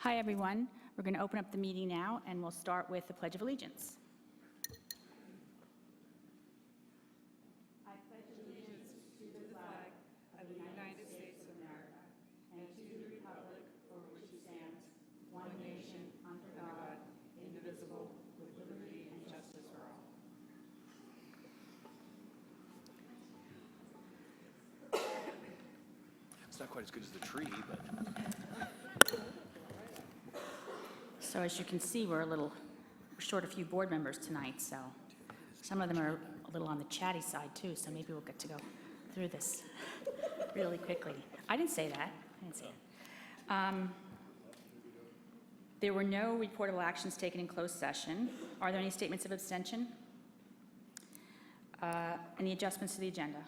Hi, everyone. We're going to open up the meeting now, and we'll start with the Pledge of Allegiance. I pledge allegiance to the flag of the United States of America and to the republic for which it stands, one nation, under God, indivisible, with liberty and justice for all. It's not quite as good as the tree, but... So as you can see, we're short a few board members tonight, so some of them are a little on the chatty side too, so maybe we'll get to go through this really quickly. I didn't say that. I didn't say it. There were no reportable actions taken in closed session. Are there any statements of abstention? Any adjustments to the agenda?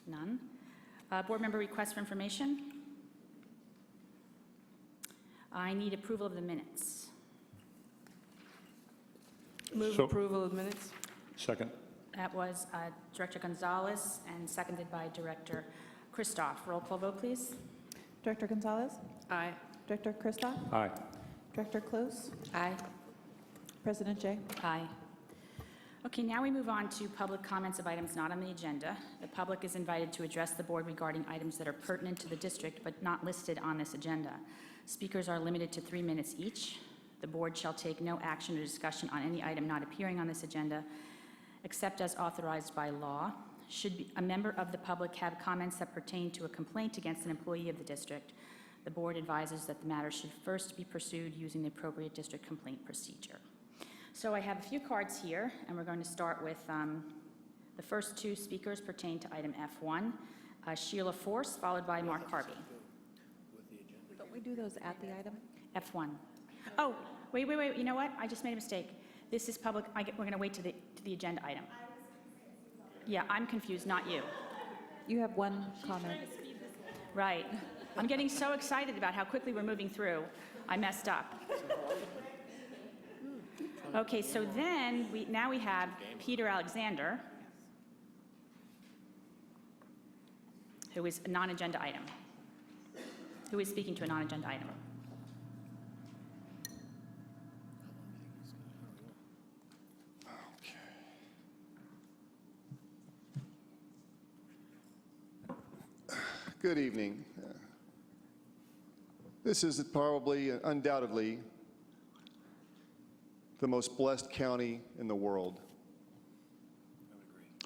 None. Board member requests for information? I need approval of the minutes. Move approval of minutes. Second. That was Director Gonzalez and seconded by Director Christoph. Roll call vote, please. Director Gonzalez? Aye. Director Christoph? Aye. Director Close? Aye. President Jay? Aye. Okay, now we move on to public comments of items not on the agenda. The public is invited to address the board regarding items that are pertinent to the district but not listed on this agenda. Speakers are limited to 3 minutes each. The board shall take no action or discussion on any item not appearing on this agenda, except as authorized by law. Should a member of the public have comments that pertain to a complaint against an employee of the district, the board advises that the matter should first be pursued using the appropriate district complaint procedure. So I have a few cards here, and we're going to start with the first two speakers pertain to item F1, Sheila Force, followed by Mark Harvey. Don't we do those at the item? F1. Oh, wait, you know what? I just made a mistake. This is public, we're going to wait to the agenda item. Yeah, I'm confused, not you. You have one comment. Right. I'm getting so excited about how quickly we're moving through. I messed up. Okay, so then now we have Peter Alexander, who is a non-agenda item, who is speaking to a non-agenda item. Good evening. This is probably, undoubtedly, the most blessed county in the world.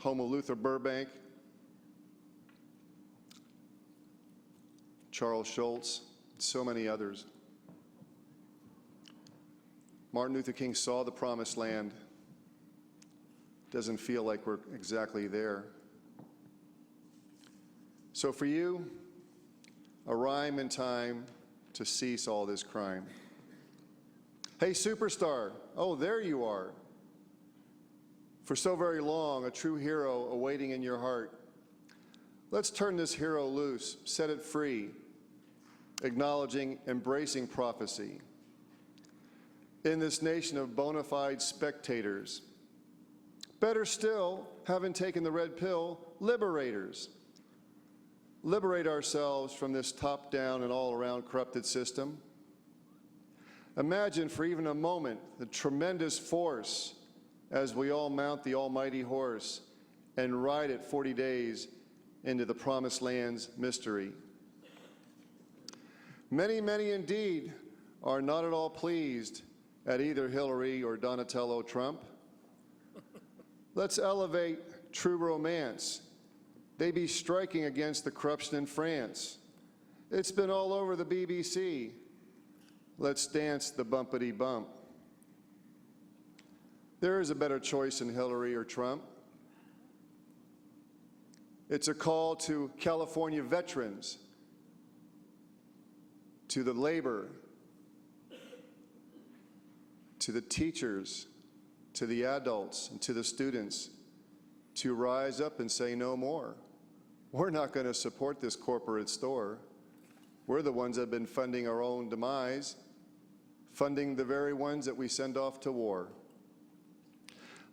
Home of Luther Burbank, Charles Schultz, so many others. Martin Luther King saw the promised land. Doesn't feel like we're exactly there. So for you, a rhyme in time to cease all this crime. Hey, superstar, oh, there you are. For so very long, a true hero awaiting in your heart. Let's turn this hero loose, set it free, acknowledging, embracing prophecy. In this nation of bona fide spectators, better still, having taken the red pill, liberators. Liberate ourselves from this top-down and all-around corrupted system. Imagine for even a moment the tremendous force as we all mount the almighty horse and ride it 40 days into the promised land's mystery. Many, many indeed are not at all pleased at either Hillary or Donatello Trump. Let's elevate true romance. They be striking against the corruption in France. It's been all over the BBC. Let's dance the bumpity bump. There is a better choice than Hillary or Trump. It's a call to California veterans, to the labor, to the teachers, to the adults, and to the students to rise up and say no more. We're not going to support this corporate store. We're the ones that have been funding our own demise, funding the very ones that we send off to war.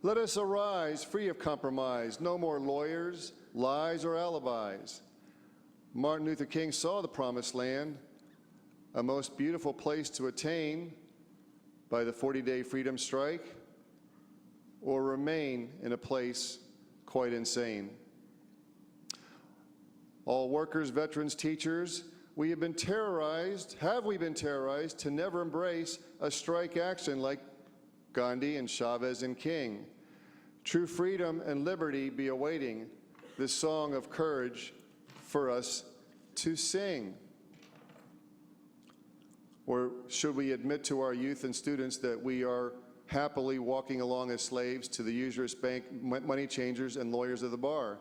Let us arise free of compromise, no more lawyers, lies, or alibis. Martin Luther King saw the promised land. a most beautiful place to attain by the 40-day freedom strike, or remain in a place quite insane? All workers, veterans, teachers, we have been terrorized, to never embrace a strike action like Gandhi and Chavez and King? True freedom and liberty be awaiting this song of courage for us to sing. Or should we admit to our youth and students that we are happily walking along as slaves to the usurious bank money changers and lawyers of the bar?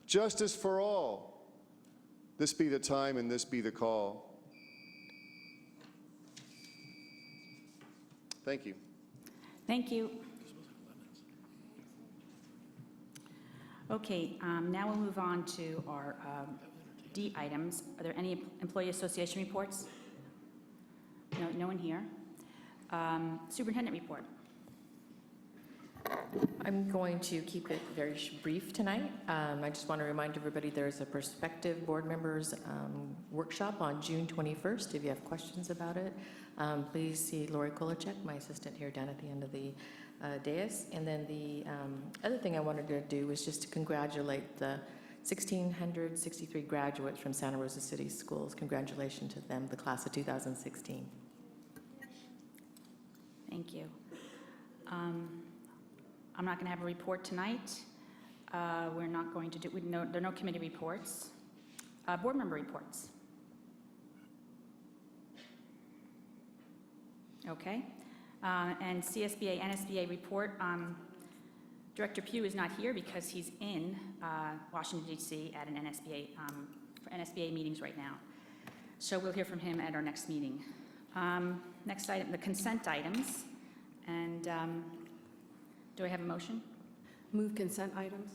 Justice for all. This be the time and this be the call. Thank you. Thank you. Okay, now we'll move on to our D items. Are there any employee association reports? No, no one here. Superintendent report. I'm going to keep it very brief tonight. I just want to remind everybody there's a prospective board members workshop on June 21st. If you have questions about it, please see Lori Kolacek, my assistant here down at the end of the dais. And then the other thing I wanted to do was just to congratulate the 1,663 graduates from Santa Rosa City Schools. Congratulations to them, the class of 2016. Thank you. I'm not going to have a report tonight. We're not going to do, there are no committee reports. Board member reports. Okay. And CSBA, NSBA report. Director Pugh is not here because he's in Washington, D.C. at an NSBA, for NSBA meetings right now. So we'll hear from him at our next meeting. Next item, the consent items. And do I have a motion? Move consent items.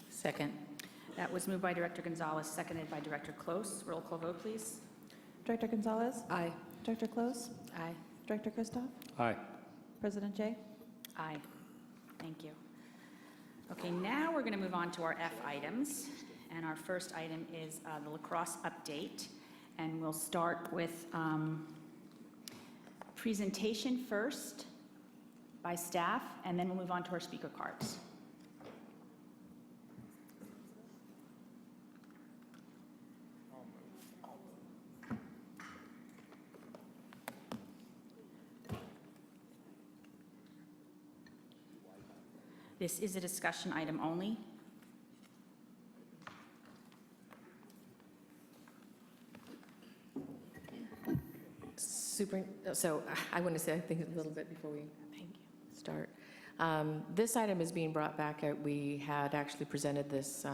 Second. That was moved by Director Gonzalez, seconded by Director Close. Roll call vote, please. Director Gonzalez? Aye. Director Close? Aye. Director Christoph? Aye. President Jay? Aye. Thank you. Okay, now we're going to move on to our F items. And our first item is the lacrosse update. And we'll start with presentation first by staff, and then we'll move on to our speaker cards. This is a discussion item only. So I want to say, I think, a little bit before we start. This item is being brought back. We had actually presented this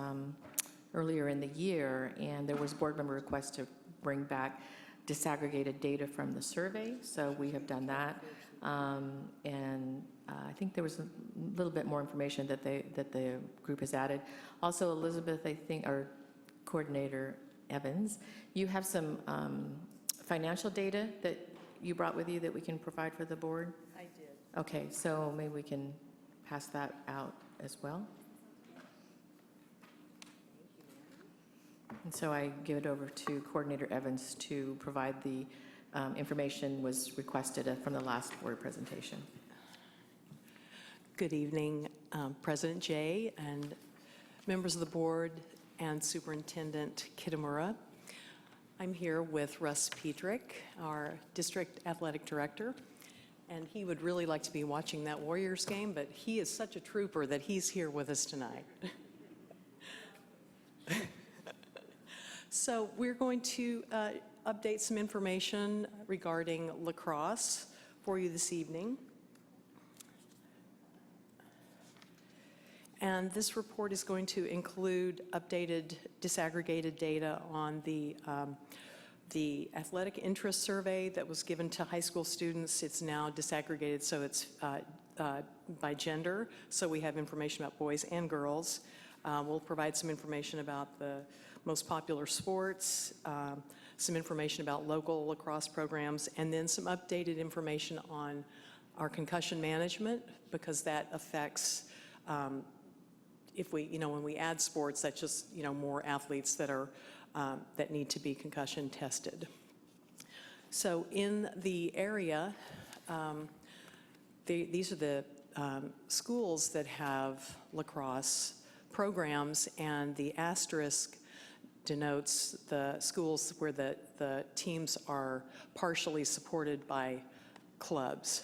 earlier in the year, and there was board member request to bring back disaggregated data from the survey. So we have done that, and I think there was a little bit more information that the group has added. Also, Elizabeth, I think, our coordinator Evans, you have some financial data that you brought with you that we can provide for the board? I did. Okay, so maybe we can pass that out as well. And so I give it over to Coordinator Evans to provide the information was requested from the last board presentation. Good evening, President Jay and members of the board and Superintendent Kitamura. I'm here with Russ Pedrick, our District Athletic Director, and he would really like to be watching that Warriors game, but he is such a trooper that he's here with us tonight. So we're going to update some information regarding lacrosse for you this evening. And this report is going to include updated, disaggregated data on the athletic interest survey that was given to high school students. It's now disaggregated, so it's by gender. So we have information about boys and girls. We'll provide some information about the most popular sports, some information about local lacrosse programs, and then some updated information on our concussion management, because that affects if we, when we add sports, that's just, more athletes that are, that need to be concussion tested. So in the area, these are the schools that have lacrosse programs, and the asterisk denotes the schools where the teams are partially supported by clubs.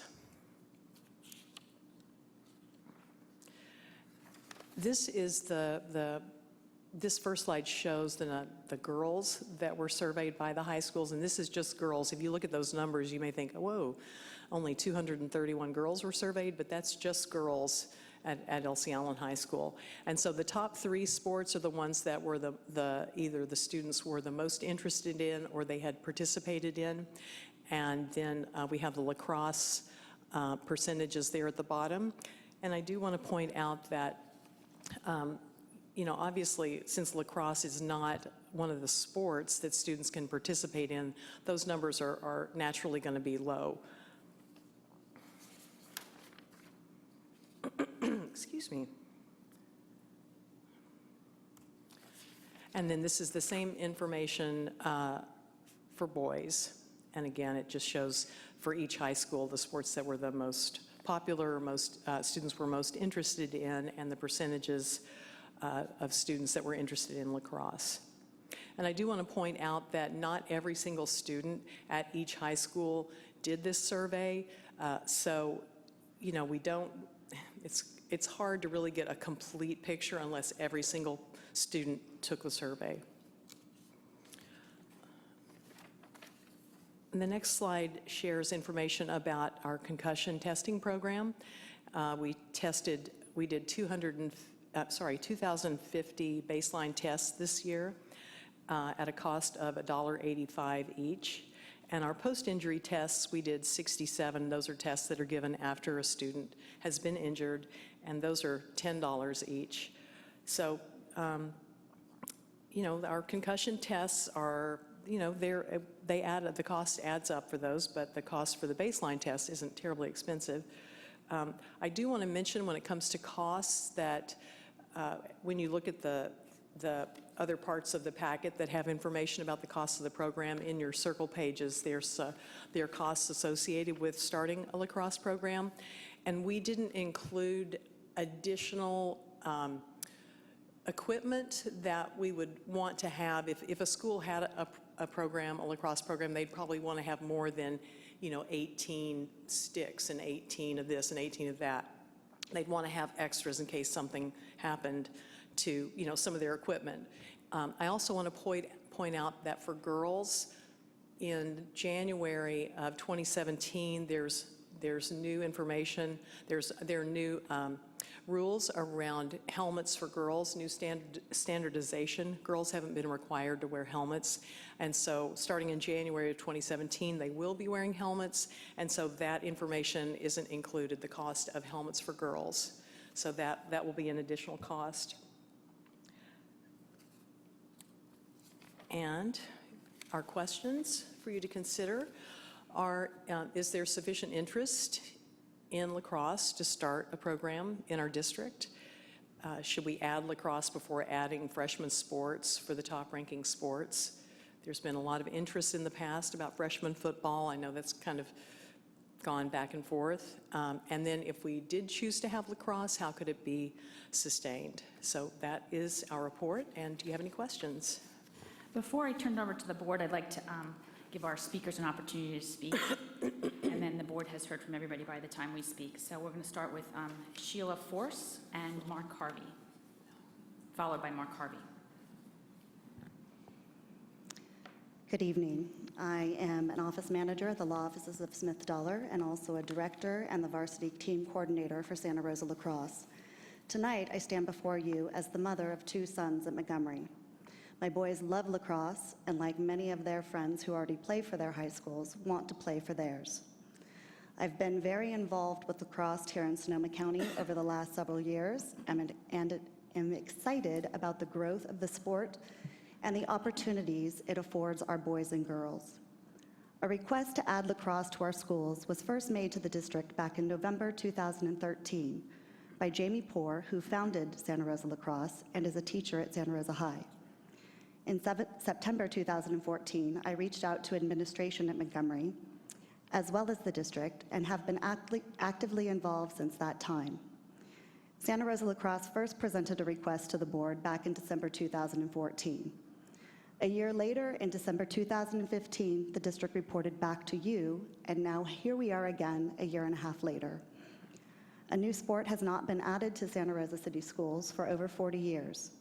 This is this first slide shows the girls that were surveyed by the high schools, and this is just girls. If you look at those numbers, you may think, whoa, only 231 girls were surveyed, but that's just girls at Elsie Allen High School. And so the top 3 sports are the ones that were either the students were the most interested in or they had participated in. And then we have the lacrosse percentages there at the bottom. And I do want to point out that you know, obviously, since lacrosse is not one of the sports that students can participate in, those numbers are naturally going to be low. Excuse me. And then this is the same information for boys. And again, it just shows for each high school the sports that were the most popular, most students were most interested in, and the percentages of students that were interested in lacrosse. And I do want to point out that not every single student at each high school did this survey. So, you know, it's hard to really get a complete picture unless every single student took the survey. And the next slide shares information about our concussion testing program. We did 2,050 baseline tests this year at a cost of $1.85 each. And our post-injury tests, we did 67. Those are tests that are given after a student has been injured, and those are $10 each. So, you know, our concussion tests are, you know, the cost adds up for those, but the cost for the baseline test isn't terribly expensive. I do want to mention when it comes to costs that when you look at the other parts of the packet that have information about the cost of the program, in your circle pages, there are costs associated with starting a lacrosse program. And we didn't include additional equipment that we would want to have. If a school had a program, a lacrosse program, they'd probably want to have more than, you know, 18 sticks and 18 of this and 18 of that. They'd want to have extras in case something happened to, you know, some of their equipment. I also want to point out that for girls, in January of 2017, there's new information. There are new rules around helmets for girls, new standardization. Girls haven't been required to wear helmets. And so starting in January of 2017, they will be wearing helmets. And so that information isn't included, the cost of helmets for girls. So that will be an additional cost. And our questions for you to consider are, is there sufficient interest in lacrosse to start a program in our district? Should we add lacrosse before adding freshman sports for the top-ranking sports? There's been a lot of interest in the past about freshman football. I know that's kind of gone back and forth. And then if we did choose to have lacrosse, how could it be sustained? So that is our report. And do you have any questions? Before I turn it over to the board, I'd like to give our speakers an opportunity to speak, and then the board has heard from everybody by the time we speak. So we're going to start with Sheila Force and Mark Harvey, followed by Mark Harvey. Good evening. I am an office manager at the law offices of Smith Dollar and also a director and the varsity team coordinator for Santa Rosa Lacrosse. Tonight, I stand before you as the mother of 2 sons at Montgomery. My boys love lacrosse, and like many of their friends who already play for their high schools, want to play for theirs. I've been very involved with lacrosse here in Sonoma County over the last several years, and am excited about the growth of the sport and the opportunities it affords our boys and girls. A request to add lacrosse to our schools was first made to the district back in November 2013 by Jamie Poore, who founded Santa Rosa Lacrosse and is a teacher at Santa Rosa High. In September 2014, I reached out to administration at Montgomery, as well as the district, and have been actively involved since that time. Santa Rosa Lacrosse first presented a request to the board back in December 2014. A year later, in December 2015, the district reported back to you, and now here we are again a year and a half later. A new sport has not been added to Santa Rosa City Schools for over 40 years.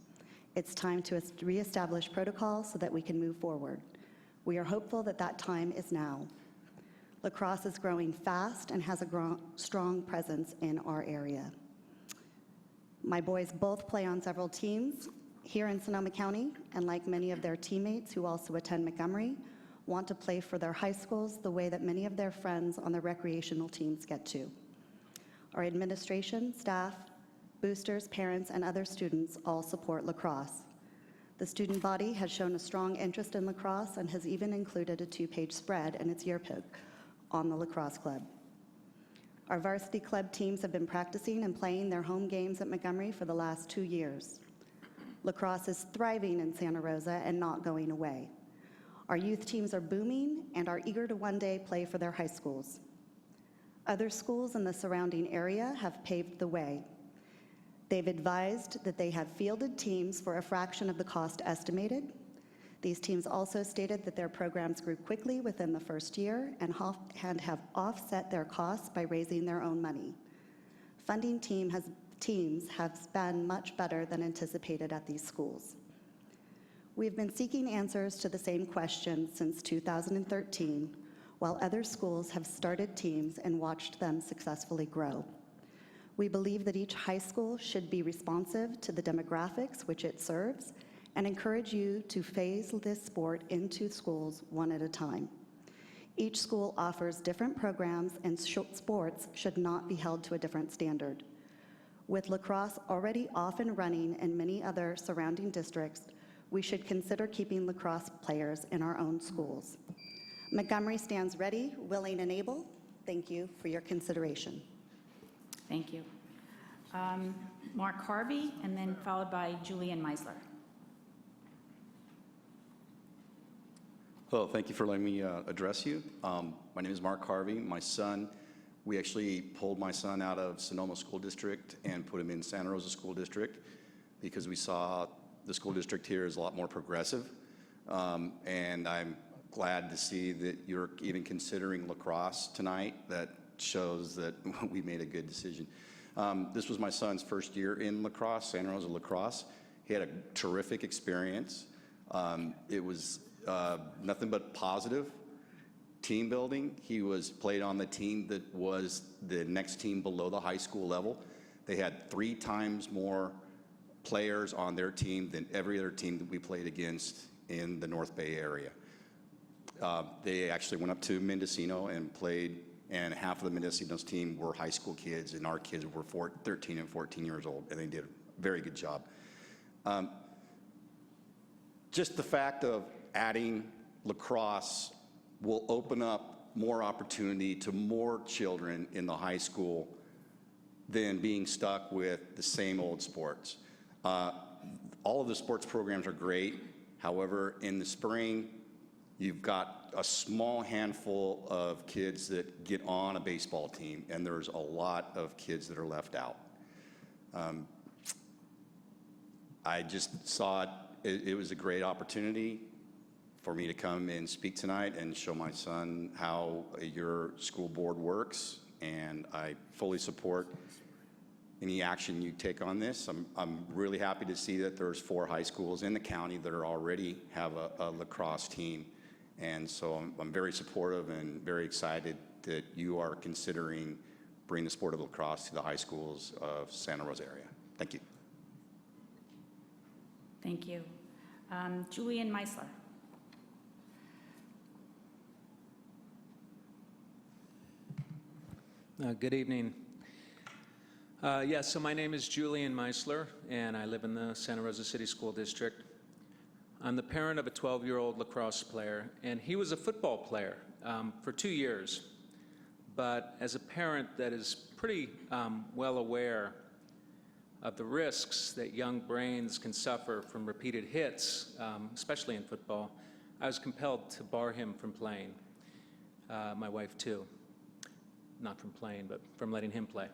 It's time to reestablish protocols so that we can move forward. We are hopeful that that time is now. Lacrosse is growing fast and has a strong presence in our area. My boys both play on several teams here in Sonoma County, and like many of their teammates who also attend Montgomery, want to play for their high schools the way that many of their friends on the recreational teams get to. Our administration, staff, boosters, parents, and other students all support lacrosse. The student body has shown a strong interest in lacrosse and has even included a 2-page spread in its yearbook on the lacrosse club. Our varsity club teams have been practicing and playing their home games at Montgomery for the last 2 years. Lacrosse is thriving in Santa Rosa and not going away. Our youth teams are booming and are eager to one day play for their high schools. Other schools in the surrounding area have paved the way. They've advised that they have fielded teams for a fraction of the cost estimated. These teams also stated that their programs grew quickly within the first year and have offset their costs by raising their own money. Funding teams have been much better than anticipated at these schools. We've been seeking answers to the same questions since 2013, while other schools have started teams and watched them successfully grow. We believe that each high school should be responsive to the demographics which it serves and encourage you to phase this sport into schools one at a time. Each school offers different programs, and sports should not be held to a different standard. With lacrosse already off and running in many other surrounding districts, we should consider keeping lacrosse players in our own schools. Montgomery stands ready, willing, and able. Thank you for your consideration. Thank you. Mark Harvey, and then followed by Julian Meisler. Hello, thank you for letting me address you. My name is Mark Harvey. My son, we actually pulled my son out of Sonoma School District and put him in Santa Rosa School District because we saw the school district here is a lot more progressive. And I'm glad to see that you're even considering lacrosse tonight. That shows that we made a good decision. This was my son's first year in lacrosse, Santa Rosa Lacrosse. He had a terrific experience. It was nothing but positive. Team building. He played on the team that was the next team below the high school level. They had 3 times more players on their team than every other team that we played against in the North Bay area. They actually went up to Mendocino and played, and half of the Mendocino's team were high school kids, and our kids were 13 and 14 years old, and they did a very good job. Just the fact of adding lacrosse will open up more opportunity to more children in the high school than being stuck with the same old sports. All of the sports programs are great. However, in the spring, you've got a small handful of kids that get on a baseball team, and there's a lot of kids that are left out. I just saw it was a great opportunity for me to come and speak tonight and show my son how your school board works, and I fully support any action you take on this. I'm really happy to see that there's 4 high schools in the county that are already have a lacrosse team, and so I'm very supportive and very excited that you are considering bringing the sport of lacrosse to the high schools of Santa Rosa area. Thank you. Thank you. Julian Meisler. Good evening. Yes, so my name is Julian Meisler, and I live in the Santa Rosa City School District. I'm the parent of a 12-year-old lacrosse player, and he was a football player for 2 years. But as a parent that is pretty well aware of the risks that young brains can suffer from repeated hits, especially in football, I was compelled to bar him from playing. My wife, too. Not from playing, but from letting him play.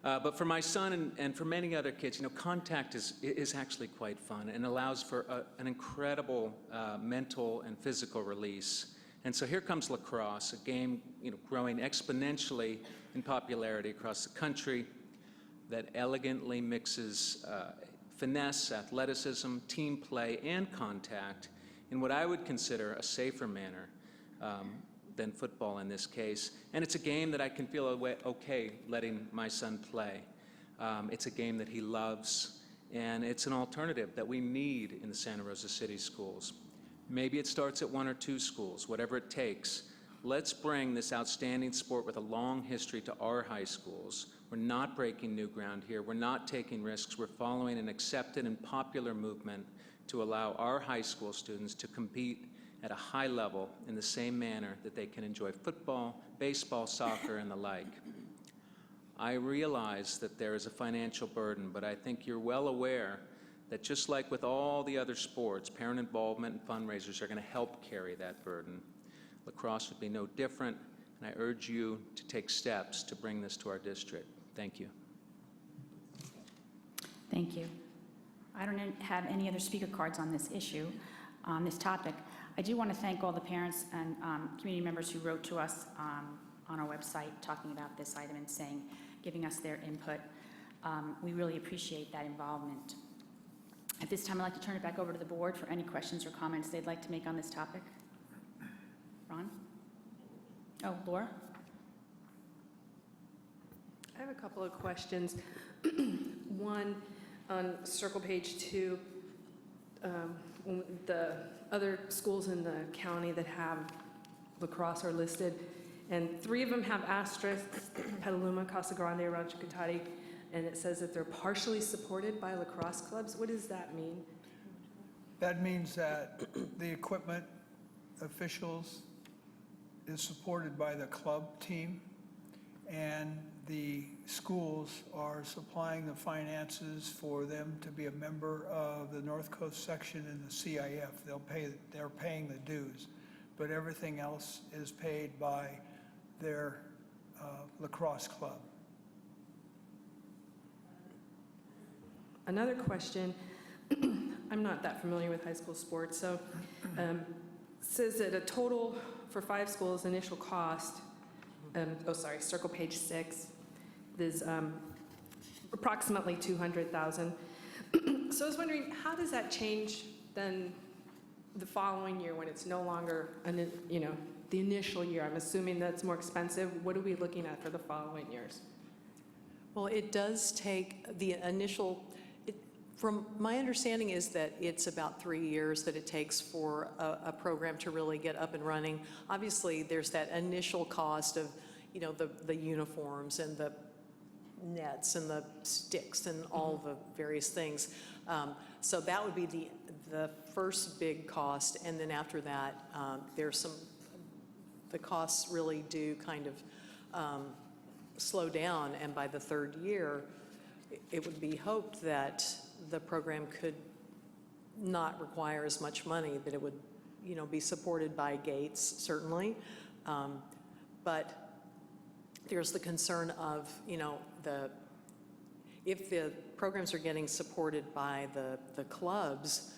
But for my son and for many other kids, contact is actually quite fun and allows for an incredible mental and physical release. And so here comes lacrosse, a game growing exponentially in popularity across the country that elegantly mixes finesse, athleticism, team play, and contact in what I would consider a safer manner than football in this case. And it's a game that I can feel okay letting my son play. It's a game that he loves, and it's an alternative that we need in the Santa Rosa City schools. Maybe it starts at 1 or 2 schools, whatever it takes. Let's bring this outstanding sport with a long history to our high schools. We're not breaking new ground here. We're not taking risks. We're following an accepted and popular movement to allow our high school students to compete at a high level in the same manner that they can enjoy football, baseball, soccer, and the like. I realize that there is a financial burden, but I think you're well aware that just like with all the other sports, parent involvement and fundraisers are going to help carry that burden. Lacrosse would be no different, and I urge you to take steps to bring this to our district. Thank you. Thank you. I don't have any other speaker cards on this issue, on this topic. I do want to thank all the parents and community members who wrote to us on our website talking about this item and giving us their input. We really appreciate that involvement. At this time, I'd like to turn it back over to the board for any questions or comments they'd like to make on this topic. Ron? Oh, Laura? I have a couple of questions. One, on circle page 2, the other schools in the county that have lacrosse are listed, and 3 of them have asterisks: Petaluma, Casa Grande, Rancho Cotati, and it says that they're partially supported by lacrosse clubs. What does that mean? That means that the equipment, officials, is supported by the club team, and the schools are supplying the finances for them to be a member of the North Coast section in the CIF. They're paying the dues, but everything else is paid by their lacrosse club. Another question, I'm not that familiar with high school sports, so says that a total for 5 schools initial cost, circle page 6, is approximately $200,000. So I was wondering, how does that change then the following year when it's no longer, the initial year? I'm assuming that's more expensive. What are we looking at for the following years? Well, it does take the initial, from my understanding is that it's about 3 years that it takes for a program to really get up and running. Obviously, there's that initial cost of, the uniforms and the nets and the sticks and all the various things. So that would be the first big cost, and then after that, the costs really do kind of slow down, and by the 3rd year, it would be hoped that the program could not require as much money, that it would, be supported by Gates, certainly. But there's the concern of, if the programs are getting supported by the clubs,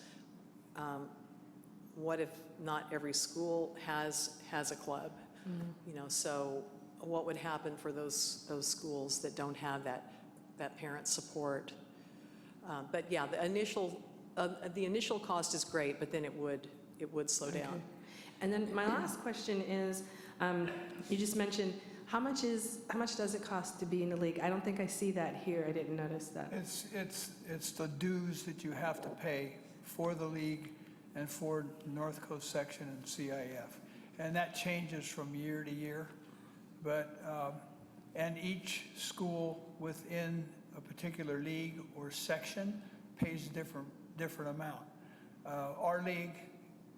what if not every school has a club? So what would happen for those schools that don't have that parent support? But yeah, the initial cost is great, but then it would slow down. And then my last question is, you just mentioned, how much does it cost to be in the league? I don't think I see that here. I didn't notice that. It's the dues that you have to pay for the league and for North Coast section and CIF. And that changes from year to year. But, and each school within a particular league or section pays a different amount. Our league,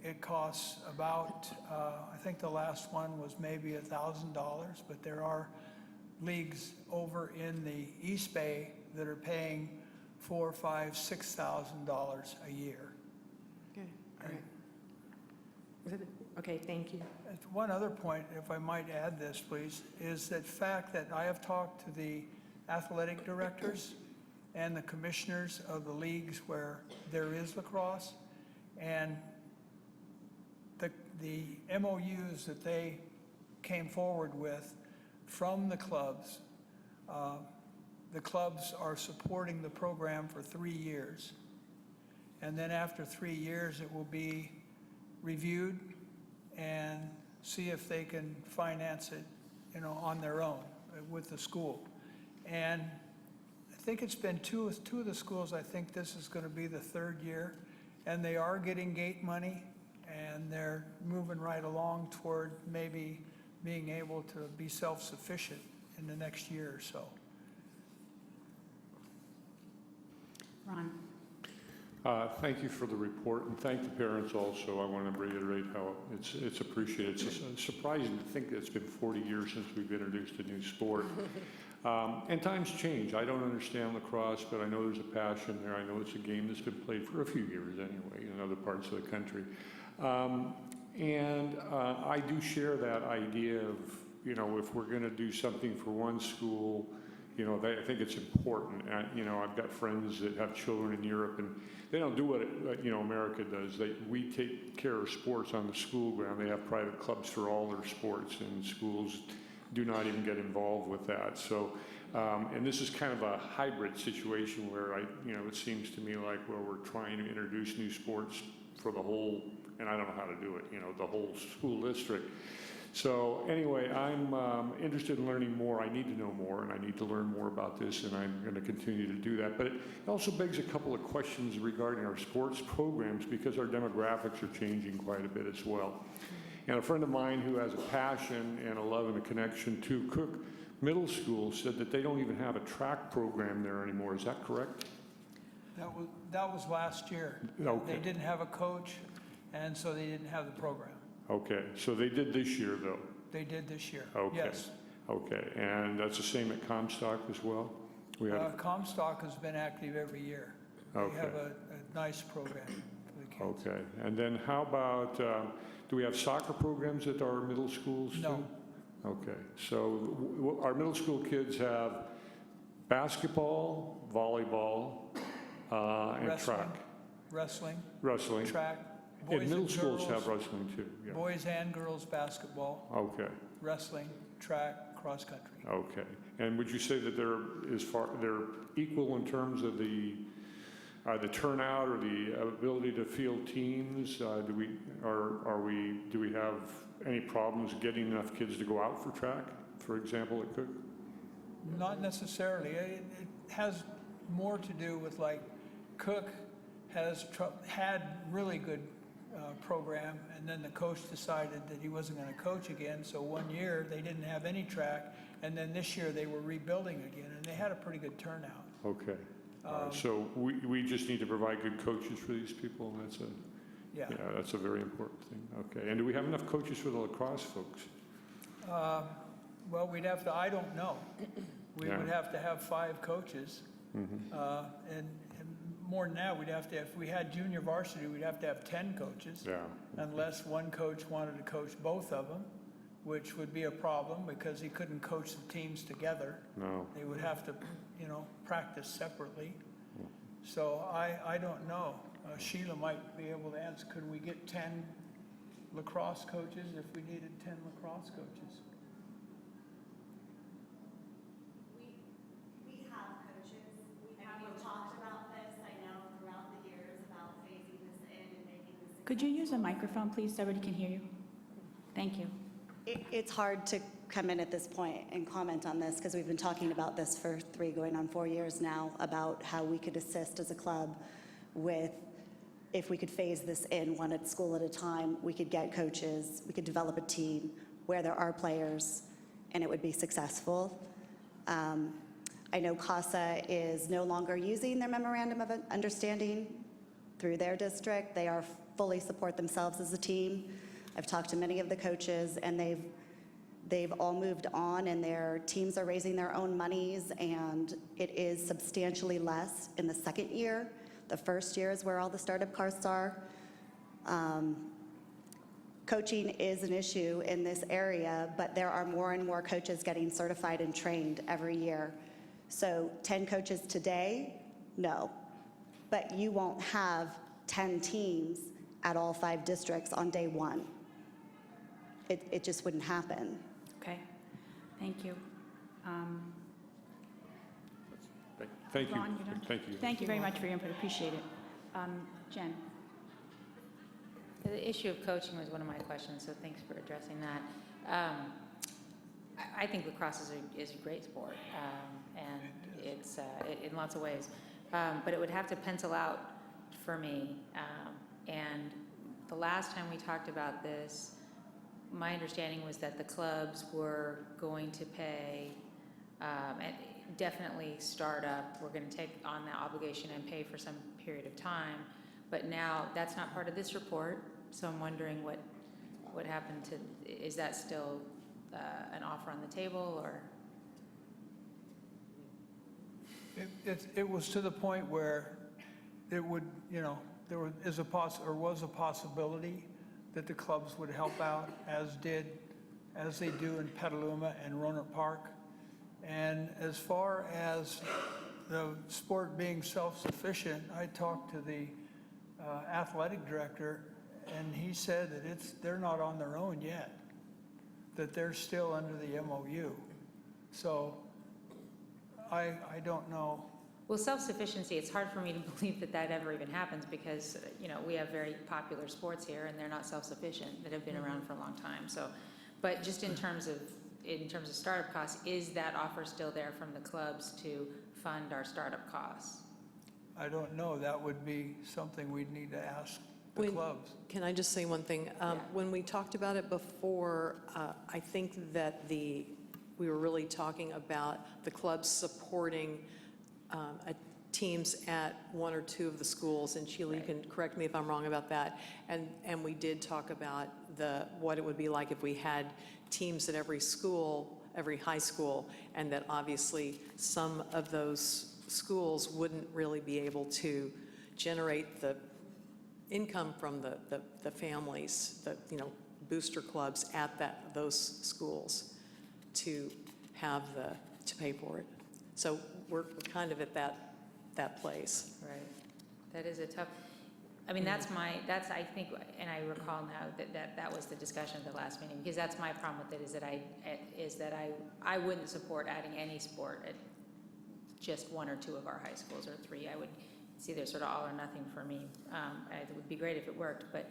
it costs about, I think the last one was maybe $1,000, but there are leagues over in the East Bay that are paying $4,000, $5,000, $6,000 a year. Okay, all right. Okay, thank you. One other point, if I might add this, please, is that fact that I have talked to the athletic directors and the commissioners of the leagues where there is lacrosse, and the MOUs that they came forward with from the clubs are supporting the program for 3 years. And then after 3 years, it will be reviewed and see if they can finance it, on their own with the school. And I think it's been two of the schools, I think this is going to be the 3rd year, and they are getting gate money, and they're moving right along toward maybe being able to be self-sufficient in the next year or so. Ron? Thank you for the report, and thank the parents also. I want to reiterate how it's appreciated. It's surprising to think that it's been 40 years since we've introduced a new sport. And times change. I don't understand lacrosse, but I know there's a passion there. I know it's a game that's been played for a few years anyway in other parts of the country. I do share that idea of, if we're going to do something for one school, I think it's important. I've got friends that have children in Europe, and they don't do what America does. We take care of sports on the school ground. They have private clubs for all their sports, and schools do not even get involved with that. So, and this is kind of a hybrid situation where it seems to me like, well, we're trying to introduce new sports for the whole, and I don't know how to do it, the whole school district. So anyway, I'm interested in learning more. I need to know more, and I need to learn more about this, and I'm going to continue to do that. But it also begs a couple of questions regarding our sports programs, because our demographics are changing quite a bit as well. And a friend of mine who has a passion and a love and a connection to Cook Middle School said that they don't even have a track program there anymore. Is that correct? That was last year. Okay. They didn't have a coach, and so they didn't have the program. Okay, so they did this year, though? They did this year, Okay. yes. Okay, and that's the same at Comstock as well? We had Comstock has been active every year. Okay. They have a nice program for the kids. Okay, and then how about, do we have soccer programs at our middle schools too? No. Okay, so our middle school kids have basketball, volleyball, and track. Wrestling, track. And Boys middle and schools girls, have wrestling too, yeah. boys and girls basketball, Okay, wrestling, track, cross country. okay. And would you say that they're equal in terms of the turnout or the ability to field teams? Do we have any problems getting enough kids to go out for track, for example, at Cook? Not necessarily. It has more to do with, like, Cook has had really good program, and then the coach decided that he wasn't going to coach again, so 1 year they didn't have any track, and then this year they were rebuilding again, and they had a pretty good turnout. Okay. So we just need to provide good coaches for these people, and that's a very important thing. Okay. And do we have enough coaches for the lacrosse folks? Well, we'd have to, I don't know. We would have to have 5 coaches. And more than that, we'd have to, if we had junior varsity, we'd have to have 10 coaches. Yeah. Unless one coach wanted to coach both of them, which would be a problem because he couldn't coach the teams together. No. They would have to, practice separately. So I don't know. Sheila might be able to answer. Could we get 10 lacrosse coaches if we needed 10 lacrosse coaches? We have coaches, and we've talked about this, I know, throughout the years about phasing this in and making this. Could you use a microphone, please, so everybody can hear you? Thank you. It's hard to come in at this point and comment on this because we've been talking about this for 3 going on 4 years now about how we could assist as a club with, if we could phase this in one at school at a time, we could get coaches, we could develop a team where there are players, and it would be successful. I know CASA is no longer using their memorandum of understanding through their district. They are fully support themselves as a team. I've talked to many of the coaches, and they've They've all moved on, and their teams are raising their own monies, and it is substantially less in the second year. The first year is where all the startup costs are. Coaching is an issue in this area, but there are more and more coaches getting certified and trained every year. So 10 coaches today, no. But you won't have 10 teams at all 5 districts on day one. It just wouldn't happen. Okay, thank you. Thank you. Ron, you're done? Thank you. Thank you very much for your input, appreciate it. Jen? The issue of coaching was one of my questions, so thanks for addressing that. I think lacrosse is a great sport, and it's in lots of ways. But it would have to pencil out for me. And the last time we talked about this, my understanding was that the clubs were going to pay, and definitely startup, we're going to take on that obligation and pay for some period of time. But now that's not part of this report, so I'm wondering what happened to, is that still an offer on the table, or? It was to the point where it would, there was a possibility that the clubs would help out, as they do in Petaluma and Roanoke Park. And as far as the sport being self-sufficient, I talked to the athletic director, and he said that they're not on their own yet, that they're still under the MOU. So I don't know. Well, self-sufficiency, it's hard for me to believe that that ever even happens because, we have very popular sports here and they're not self-sufficient that have been around for a long time. So, but just in terms of startup costs, is that offer still there from the clubs to fund our startup costs? I don't know. That would be something we'd need to ask the clubs. Can I just say one thing? When we talked about it before, I think that we were really talking about the clubs supporting teams at one or two of the schools, and Sheila, you can correct me if I'm wrong about that. And we did talk about what it would be like if we had teams at every school, every high school, and that obviously some of those schools wouldn't really be able to generate the income from the families, the booster clubs at those schools to pay for it. So we're kind of at that place. Right. That is a tough, I mean, that's I think, and I recall now that was the discussion at the last meeting, because that's my problem with it, is that I wouldn't support adding any sport at just 1 or 2 of our high schools, or 3. I would, it's either sort of all or nothing for me. It would be great if it worked, but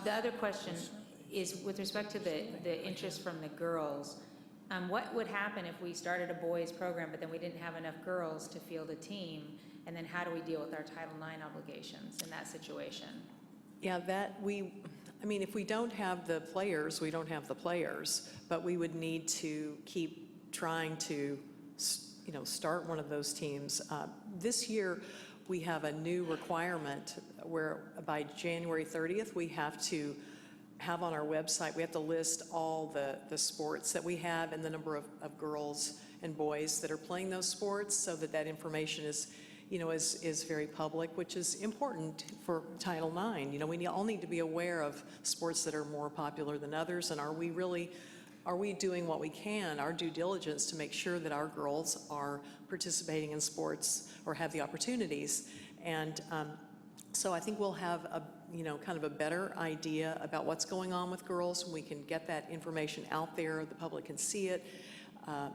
the other question is with respect to the interest from the girls. What would happen if we started a boys program, but then we didn't have enough girls to field a team? And then how do we deal with our Title IX obligations in that situation? Yeah, if we don't have the players, we don't have the players, but we would need to keep trying to, start one of those teams. This year, we have a new requirement where by January 30th, we have to have on our website, we have to list all the sports that we have and the number of girls and boys that are playing those sports, so that information is very public, which is important for Title IX. We all need to be aware of sports that are more popular than others, and are we doing what we can, our due diligence, to make sure that our girls are participating in sports or have the opportunities. And so I think we'll have kind of a better idea about what's going on with girls, and we can get that information out there, the public can see it. I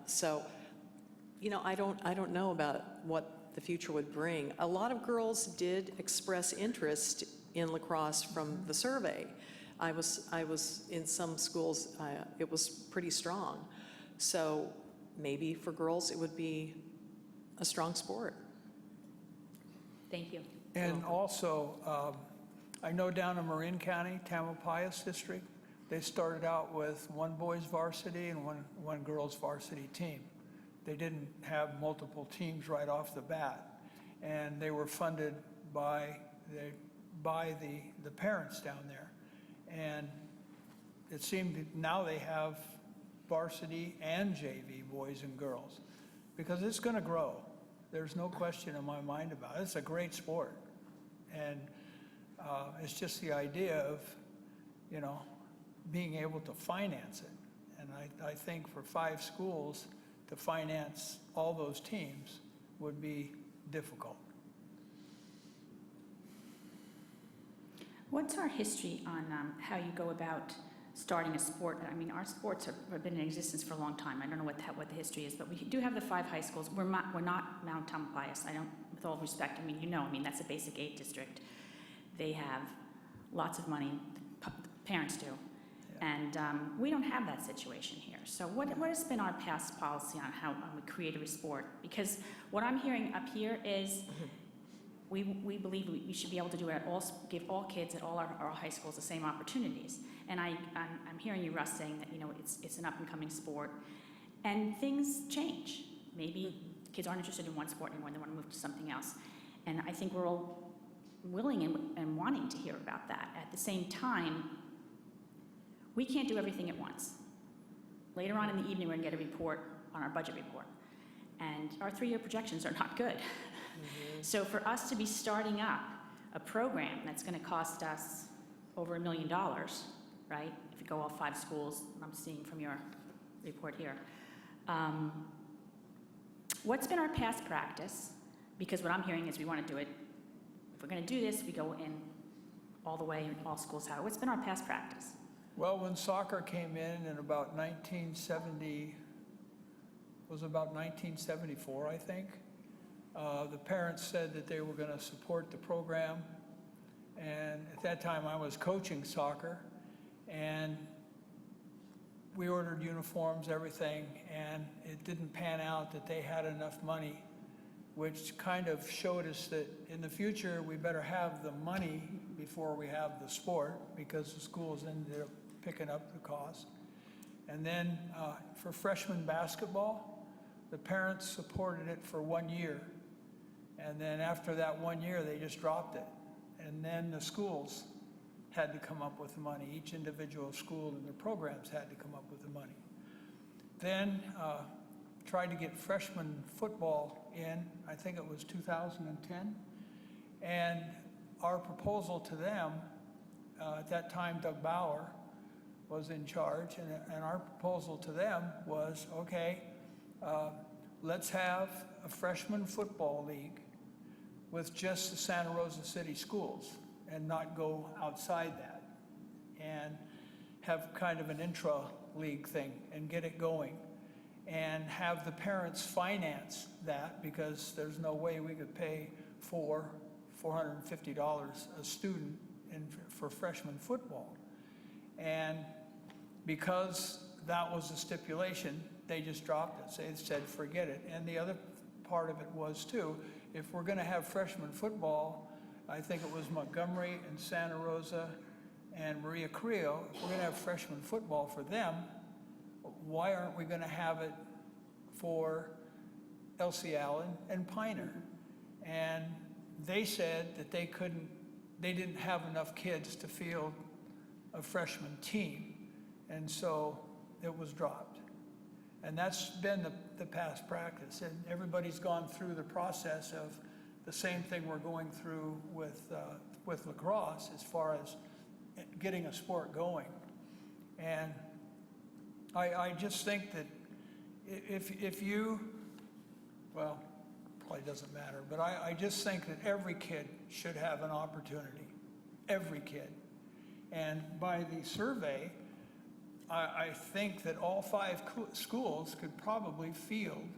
don't know about what the future would bring. A lot of girls did express interest in lacrosse from the survey. I was in some schools, it was pretty strong. So maybe for girls it would be a strong sport. Thank you. And also, I know down in Marin County, Tamalpais District, they started out with 1 boys varsity and one girls varsity team. They didn't have multiple teams right off the bat, and they were funded by the parents down there. And it seemed that now they have varsity and JV, boys and girls, because it's going to grow. There's no question in my mind about it. It's a great sport. And it's just the idea of, you know, being able to finance it. And I think for 5 schools to finance all those teams would be difficult. What's our history on how you go about starting a sport? I mean, our sports have been in existence for a long time. I don't know what the history is, but we do have the 5 high schools. We're not Mount Tamalpais. I don't, with all respect, I mean, that's a basic 8 district. They have lots of money, the parents do. And we don't have that situation here. So what has been our past policy on how we create a sport? Because what I'm hearing up here is we believe we should be able to do it give all kids at all our high schools the same opportunities. And I'm hearing you, Russ, saying that, you know, it's an up-and-coming sport. And things change. Maybe kids aren't interested in one sport anymore, they want to move to something else. And I think we're all willing and wanting to hear about that. At the same time, we can't do everything at once. Later on in the evening, we're going to get a report on our budget report. And our 3-year projections are not good. So for us to be starting up a program that's going to cost us over $1 million, right? If you go all 5 schools, I'm seeing from your report here. What's been our past practice? Because what I'm hearing is we want to do it. If we're going to do this, we go in all the way in all schools. What's been our past practice? Well, when soccer came in about 1970, was about 1974, I think. The parents said that they were going to support the program. And at that time, I was coaching soccer. And we ordered uniforms, everything. And it didn't pan out that they had enough money, which kind of showed us that in the future, we better have the money before we have the sport, because the schools ended up picking up the cost. And then for freshman basketball, the parents supported it for 1 year. And then after that 1 year, they just dropped it. And then the schools had to come up with the money. Each individual school and their programs had to come up with the money. Then tried to get freshman football in, I think it was 2010. And our proposal to them, at that time Doug Bauer was in charge, and our proposal to them was, okay, let's have a freshman football league with just the Santa Rosa City schools and not go outside that, and have kind of an intra-league thing and get it going, and have the parents finance that, because there's no way we could pay $450 a student for freshman football. And because that was the stipulation, they just dropped it. They said, forget it. And the other part of it was, too, if we're going to have freshman football, I think it was Montgomery and Santa Rosa and Maria Creo, if we're going to have freshman football for them, why aren't we going to have it for Elsie Allen and Piner? And they said that they didn't have enough kids to field a freshman team, and so it was dropped. And that's been the past practice, and everybody's gone through the process of the same thing we're going through with lacrosse as far as getting a sport going. And I just think that if you, well, probably doesn't matter, but I just think that every kid should have an opportunity, every kid. And by the survey, I think that all 5 schools could probably field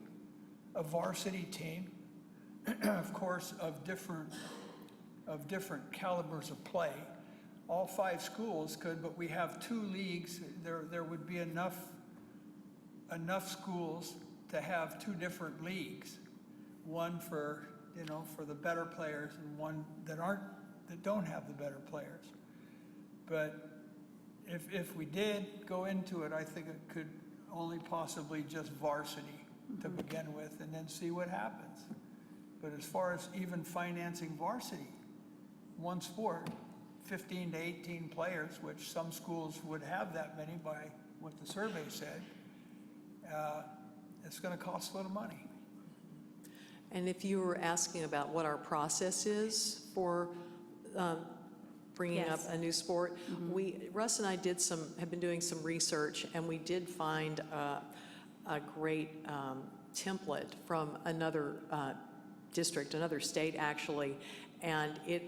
a varsity team, of course, of different calibers of play. All 5 schools could, but we have 2 leagues. There would be enough schools to have 2 different leagues, one for the better players and one that don't have the better players. But if we did go into it, I think it could only possibly just varsity to begin with, and then see what happens. But as far as even financing varsity, one sport, 15 to 18 players, which some schools would have that many by what the survey said, it's going to cost a lot of money. And if you were asking about what our process is for bringing up Yes. a new sport, Russ and I have been doing some research, and we did find a great template from another district, another state actually, and it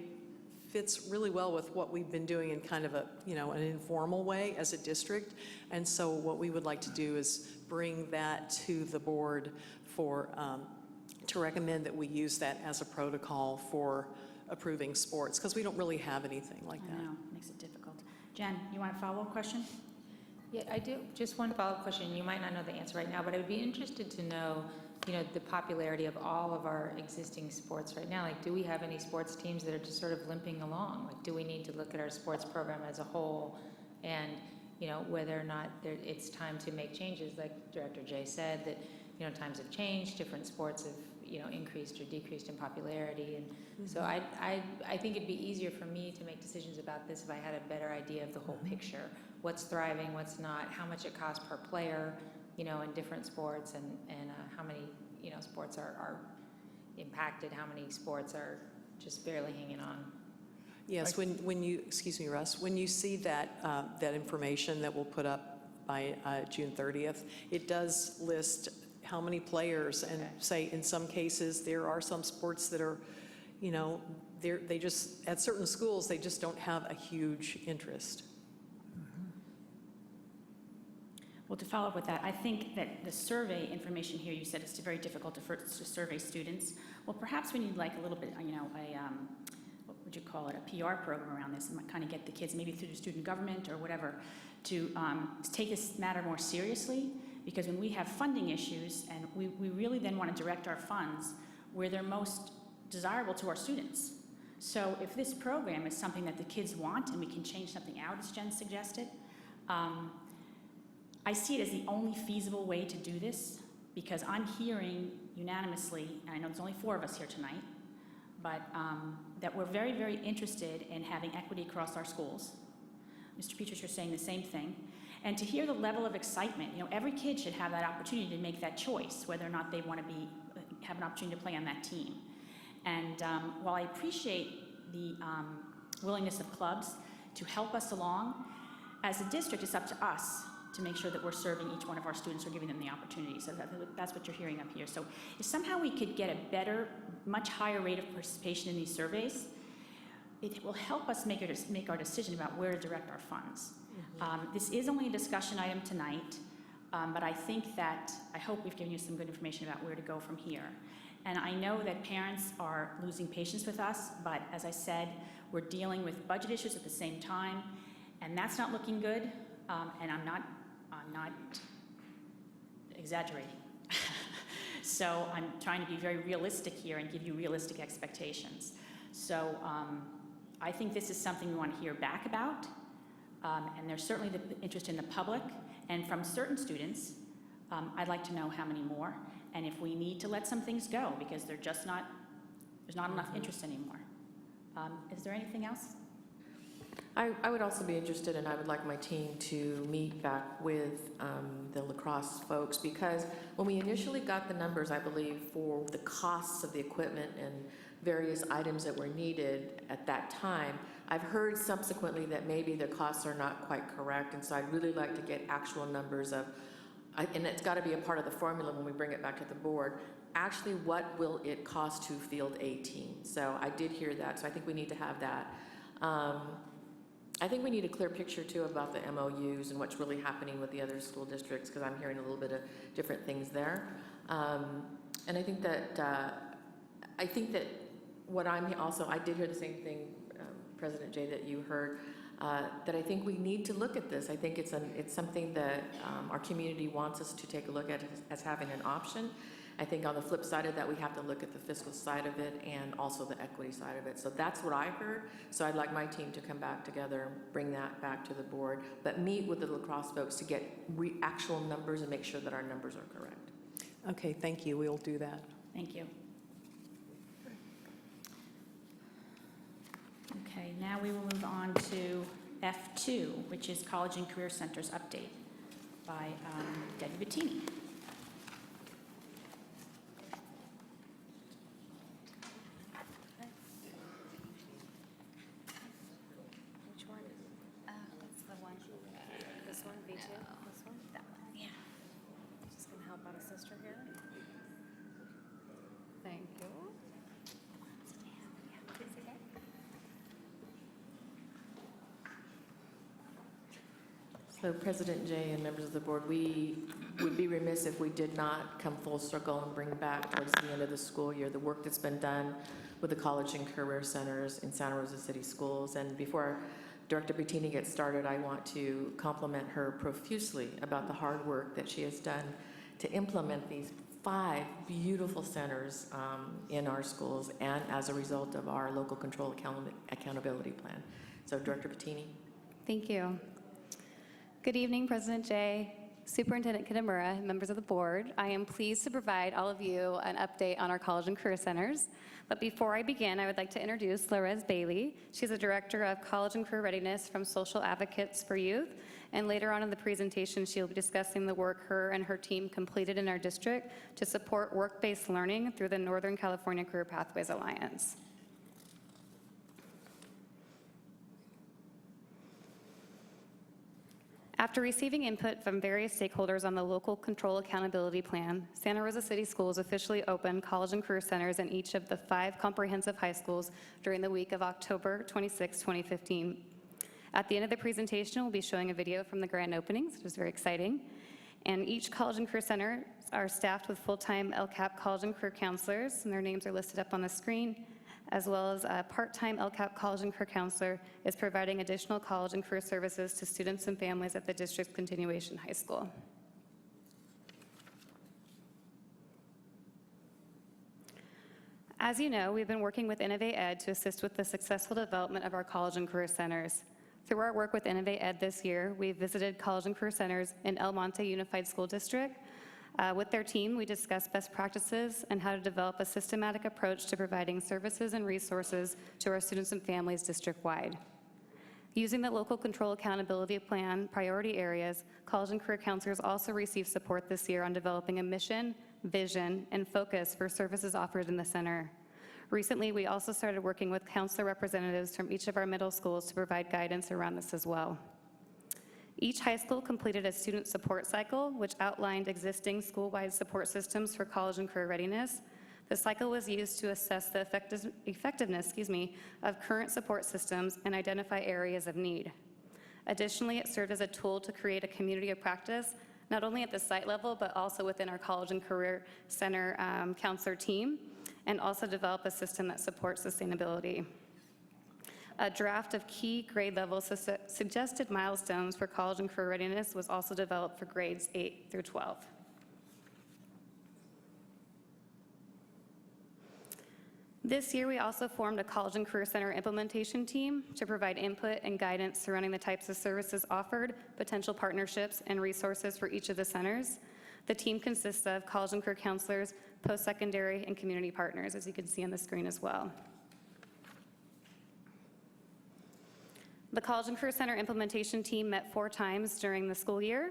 fits really well with what we've been doing in kind of a, an informal way as a district. And so what we would like to do is bring that to the board for, to recommend that we use that as a protocol for approving sports, because we don't really have anything like I that. know, makes it difficult. Jen, you want a follow-up question? Yeah, I do. Just one follow-up question. You might not know the answer right now, but I would be interested to know, the popularity of all of our existing sports right now. Like, do we have any sports teams that are just sort of limping along? Like, do we need to look at our sports program as a whole and, whether or not it's time to make changes? Like Director Jay said, that, times have changed, different sports have, increased or decreased in popularity. And so I think it'd be easier for me to make decisions about this if I had a better idea of the whole picture. What's thriving, what's not, how much it costs per player, in different sports, and how many, sports are impacted, how many sports are just barely hanging on. Yes, when you, excuse me, Russ, when you see that, that information that we'll put up by June 30th, it does list how many players, and say in some cases there are some sports that are, they just, at certain schools, they just don't have a huge interest. Well, to follow up with that, I think that the survey information here, you said it's very difficult to survey students. Well, perhaps we need like a little bit, what would you call it, a PR program around this, and kind of get the kids, maybe through the student government or whatever, to take this matter more seriously. Because when we have funding issues, and we really then want to direct our funds where they're most desirable to our students. So if this program is something that the kids want and we can change something out, as Jen suggested, I see it as the only feasible way to do this, because I'm hearing unanimously, and I know there's only 4 of us here tonight, but that we're very, very interested in having equity across our schools. Mr. Peters, you're saying the same thing. And to hear the level of excitement, every kid should have that opportunity to make that choice, whether or not they want to have an opportunity to play on that team. And while I appreciate the willingness of clubs to help us along, as a district, it's up to us to make sure that we're serving each one of our students or giving them the opportunity. So that's what you're hearing up here. So if somehow we could get a better, much higher rate of participation in these surveys, it will help us make our decision about where to direct our funds. This is only a discussion item tonight, but I think that, I hope we've given you some good information about where to go from here. And I know that parents are losing patience with us, but as I said, we're dealing with budget issues at the same time, and that's not looking good, and I'm not exaggerating. So I'm trying to be very realistic here and give you realistic expectations. So I think this is something we want to hear back about, and there's certainly the interest in the public, and from certain students, I'd like to know how many more, and if we need to let some things go, because there's not enough interest anymore. Is there anything else? I would also be interested, and I would like my team to meet back with the lacrosse folks, because when we initially got the numbers, I believe, for the costs of the equipment and various items that were needed at that time, I've heard subsequently that maybe the costs are not quite correct, and so I'd really like to get actual numbers of, and it's got to be a part of the formula when we bring it back to the board, actually what will it cost to field a team. So I did hear that, so I think we need to have that. I think we need a clear picture, too, about the MOUs and what's really happening with the other school districts, because I'm hearing a little bit of different things there. And I think that what I'm also, I did hear the same thing, President Jay, that you heard, that I think we need to look at this. I think it's something that our community wants us to take a look at as having an option. I think on the flip side of that, we have to look at the fiscal side of it and also the equity side of it. So that's what I heard. So I'd like my team to come back together and bring that back to the board, but meet with the lacrosse folks to get actual numbers and make sure that our numbers are correct. Okay, thank you. We'll do that. Thank you. Okay, now we will move on to F2, which is College and Career Centers update by Debbie Bettini. So President Jay and members of the board, we would be remiss if we did not come full circle and bring back towards the end of the school year the work that's been done with the college and career centers in Santa Rosa City Schools. And before Director Bettini gets started, I want to compliment her profusely about the hard work that she has done to implement these 5 beautiful centers in our schools, and as a result of our local control accountability plan. So Director Bettini. Thank you. Good evening, President Jay, Superintendent Kitamura, members of the board. I am pleased to provide all of you an update on our college and career centers. But before I begin, I would like to introduce Larez Bailey. She's the Director of College and Career Readiness from Social Advocates for Youth. And later on in the presentation, she'll be discussing the work her and her team completed in our district to support work-based learning through the Northern California Career Pathways Alliance. After receiving input from various stakeholders on the local control accountability plan, Santa Rosa City Schools officially opened college and career centers in each of the 5 comprehensive high schools during the week of October 26, 2015. At the end of the presentation, we'll be showing a video from the grand openings, which is very exciting. And each college and career center are staffed with full-time LCAP college and career counselors, and their names are listed up on the screen, as well as a part-time LCAP college and career counselor is providing additional college and career services to students and families at the district's continuation high school. As you know, we've been working with Innovate Ed to assist with the successful development of our college and career centers. Through our work with Innovate Ed this year, we've visited college and career centers in El Monte Unified School District. With their team, we discussed best practices and how to develop a systematic approach to providing services and resources to our students and families district-wide. Using the local control accountability plan priority areas, college and career counselors also received support this year on developing a mission, vision, and focus for services offered in the center. Recently, we also started working with counselor representatives from each of our middle schools to provide guidance around this as well. Each high school completed a student support cycle, which outlined existing school-wide support systems for college and career readiness. The cycle was used to assess the effectiveness of current support systems and identify areas of need. Additionally, it served as a tool to create a community of practice, not only at the site level, but also within our college and career center counselor team, and also develop a system that supports sustainability. A draft of key grade level suggested milestones for college and career readiness was also developed for grades 8 through 12. This year, we also formed a college and career center implementation team to provide input and guidance surrounding the types of services offered, potential partnerships, and resources for each of the centers. The team consists of college and career counselors, post-secondary, and community partners, as you can see on the screen as well. The College and Career Center implementation team met 4 times during the school year,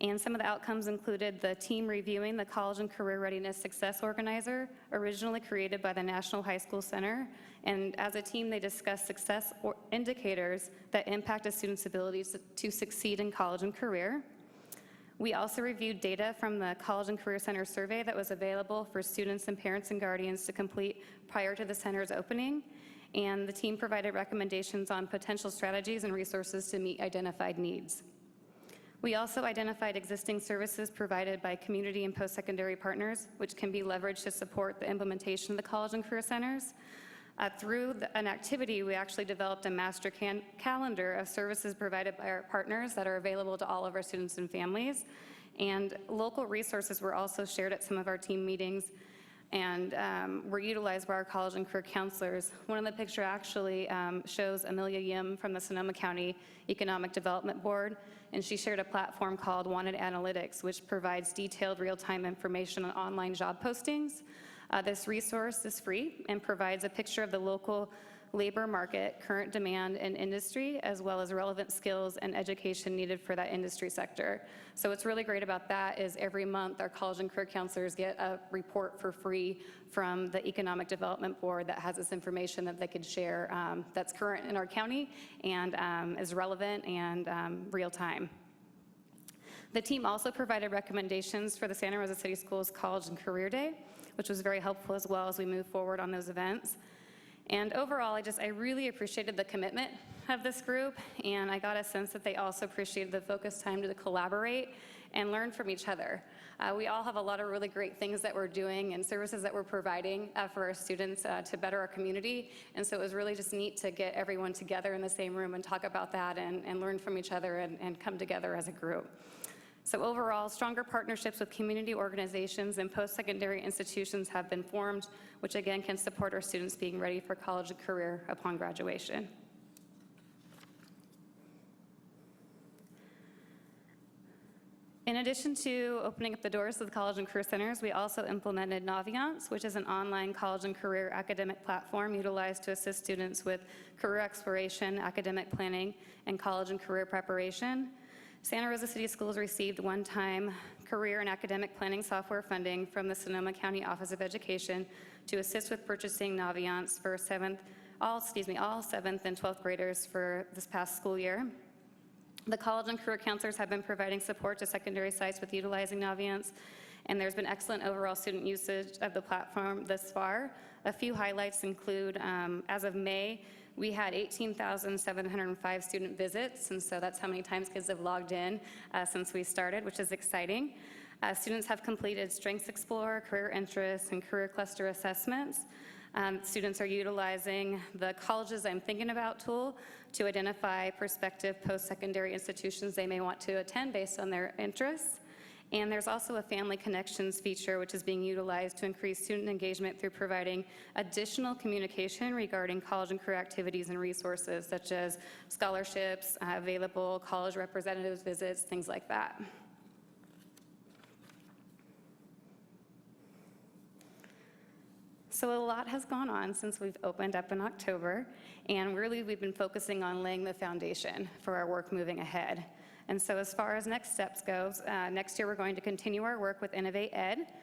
and some of the outcomes included the team reviewing the College and Career Readiness Success Organizer, originally created by the National High School Center, and as a team they discussed success indicators that impact a student's abilities to succeed in college and career. We also reviewed data from the College and Career Center survey that was available for students and parents and guardians to complete prior to the center's opening, and the team provided recommendations on potential strategies and resources to meet identified needs. We also identified existing services provided by community and post-secondary partners, which can be leveraged to support the implementation of the college and career centers. Through an activity, we actually developed a master calendar of services provided by our partners that are available to all of our students and families. And local resources were also shared at some of our team meetings and were utilized by our college and career counselors. One of the pictures actually shows Amelia Yim from the Sonoma County Economic Development Board, and she shared a platform called Wanted Analytics, which provides detailed real-time information on online job postings. This resource is free and provides a picture of the local labor market, current demand and industry, as well as relevant skills and education needed for that industry sector. So what's really great about that is every month our college and career counselors get a report for free from the Economic Development Board that has this information that they could share that's current in our county and is relevant and real time. The team also provided recommendations for the Santa Rosa City Schools College and Career Day, which was very helpful as well as we move forward on those events. And overall, I really appreciated the commitment of this group, and I got a sense that they also appreciated the focused time to collaborate and learn from each other. We all have a lot of really great things that we're doing and services that we're providing for our students to better our community, and so it was really just neat to get everyone together in the same room and talk about that and learn from each other and come together as a group. So overall, stronger partnerships with community organizations and post-secondary institutions have been formed, which again can support our students being ready for college and career upon graduation. In addition to opening up the doors to the College and Career Centers, we also implemented Naviance, which is an online college and career academic platform utilized to assist students with career exploration, academic planning, and college and career preparation. Santa Rosa City Schools received one-time career and academic planning software funding from the Sonoma County Office of Education to assist with purchasing Naviance for all 7th and 12th graders for this past school year. The college and career counselors have been providing support to secondary sites with utilizing Naviance, and there's been excellent overall student usage of the platform thus far. A few highlights include, as of May, we had 18,705 student visits, and so that's how many times kids have logged in since we started, which is exciting. Students have completed Strengths Explorer, career interests, and career cluster assessments. Students are utilizing the Colleges I'm Thinking About tool to identify prospective post-secondary institutions they may want to attend based on their interests. And there's also a Family Connections feature which is being utilized to increase student engagement through providing additional communication regarding college and career activities and resources such as scholarships, available college representatives visits, things like that. So a lot has gone on since we've opened up in October, and really we've been focusing on laying the foundation for our work moving ahead. And so as far as next steps goes, next year we're going to continue our work with Innovate Ed.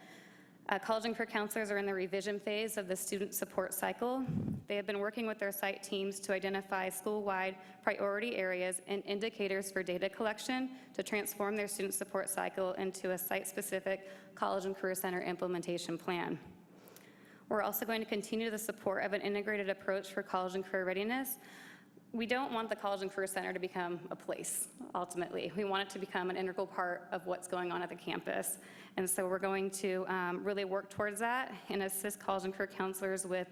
College and career counselors are in the revision phase of the student support cycle. They have been working with their site teams to identify school-wide priority areas and indicators for data collection to transform their student support cycle into a site-specific college and career center implementation plan. We're also going to continue the support of an integrated approach for college and career readiness. We don't want the College and Career Center to become a place, ultimately. We want it to become an integral part of what's going on at the campus. And so we're going to really work towards that and assist college and career counselors with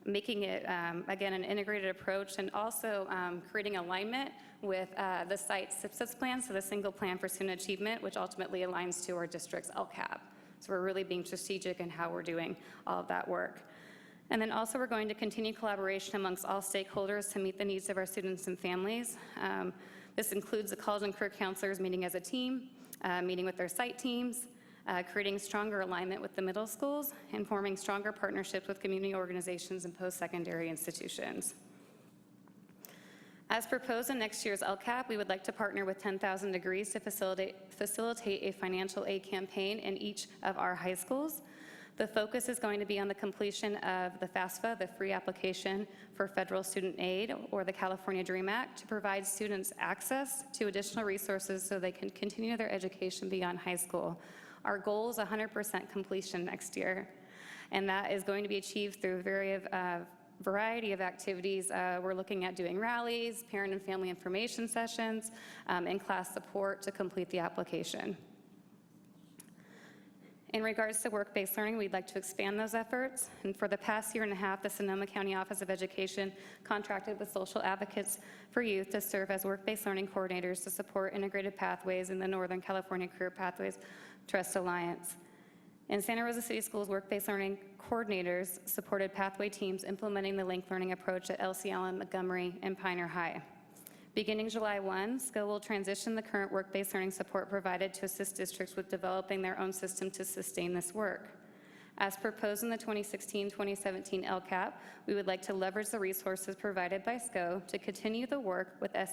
making it, again, an integrated approach and also creating alignment with the site's success plan, so the single plan for student achievement, which ultimately aligns to our district's LCAP. So we're really being strategic in how we're doing all of that work. And then also we're going to continue collaboration amongst all stakeholders to meet the needs of our students and families. This includes the college and career counselors meeting as a team, meeting with their site teams, creating stronger alignment with the middle schools, and forming stronger partnerships with community organizations and post-secondary institutions. As proposed in next year's LCAP, we would like to partner with 10,000 Degrees to facilitate a financial aid campaign in each of our high schools. The focus is going to be on the completion of the FAFSA, the free application for federal student aid, or the California DREAM Act, to provide students access to additional resources so they can continue their education beyond high school. Our goal is 100% completion next year, and that is going to be achieved through variety of activities. We're looking at doing rallies, parent and family information sessions, and class support to complete the application. In regards to work-based learning, we'd like to expand those efforts. And for the past year and a half, the Sonoma County Office of Education contracted with Social Advocates for Youth to serve as work-based learning coordinators to support integrated pathways in the Northern California Career Pathways Trust Alliance. And Santa Rosa City Schools work-based learning coordinators supported pathway teams implementing the linked learning approach at LC Allen, Montgomery, and Pioneer High. Beginning July 1, SCO will transition the current work-based learning support provided to assist districts with developing their own system to sustain this work. As proposed in the 2016-2017 LCAP, we would like to leverage the resources provided by SCO to continue the work with SAY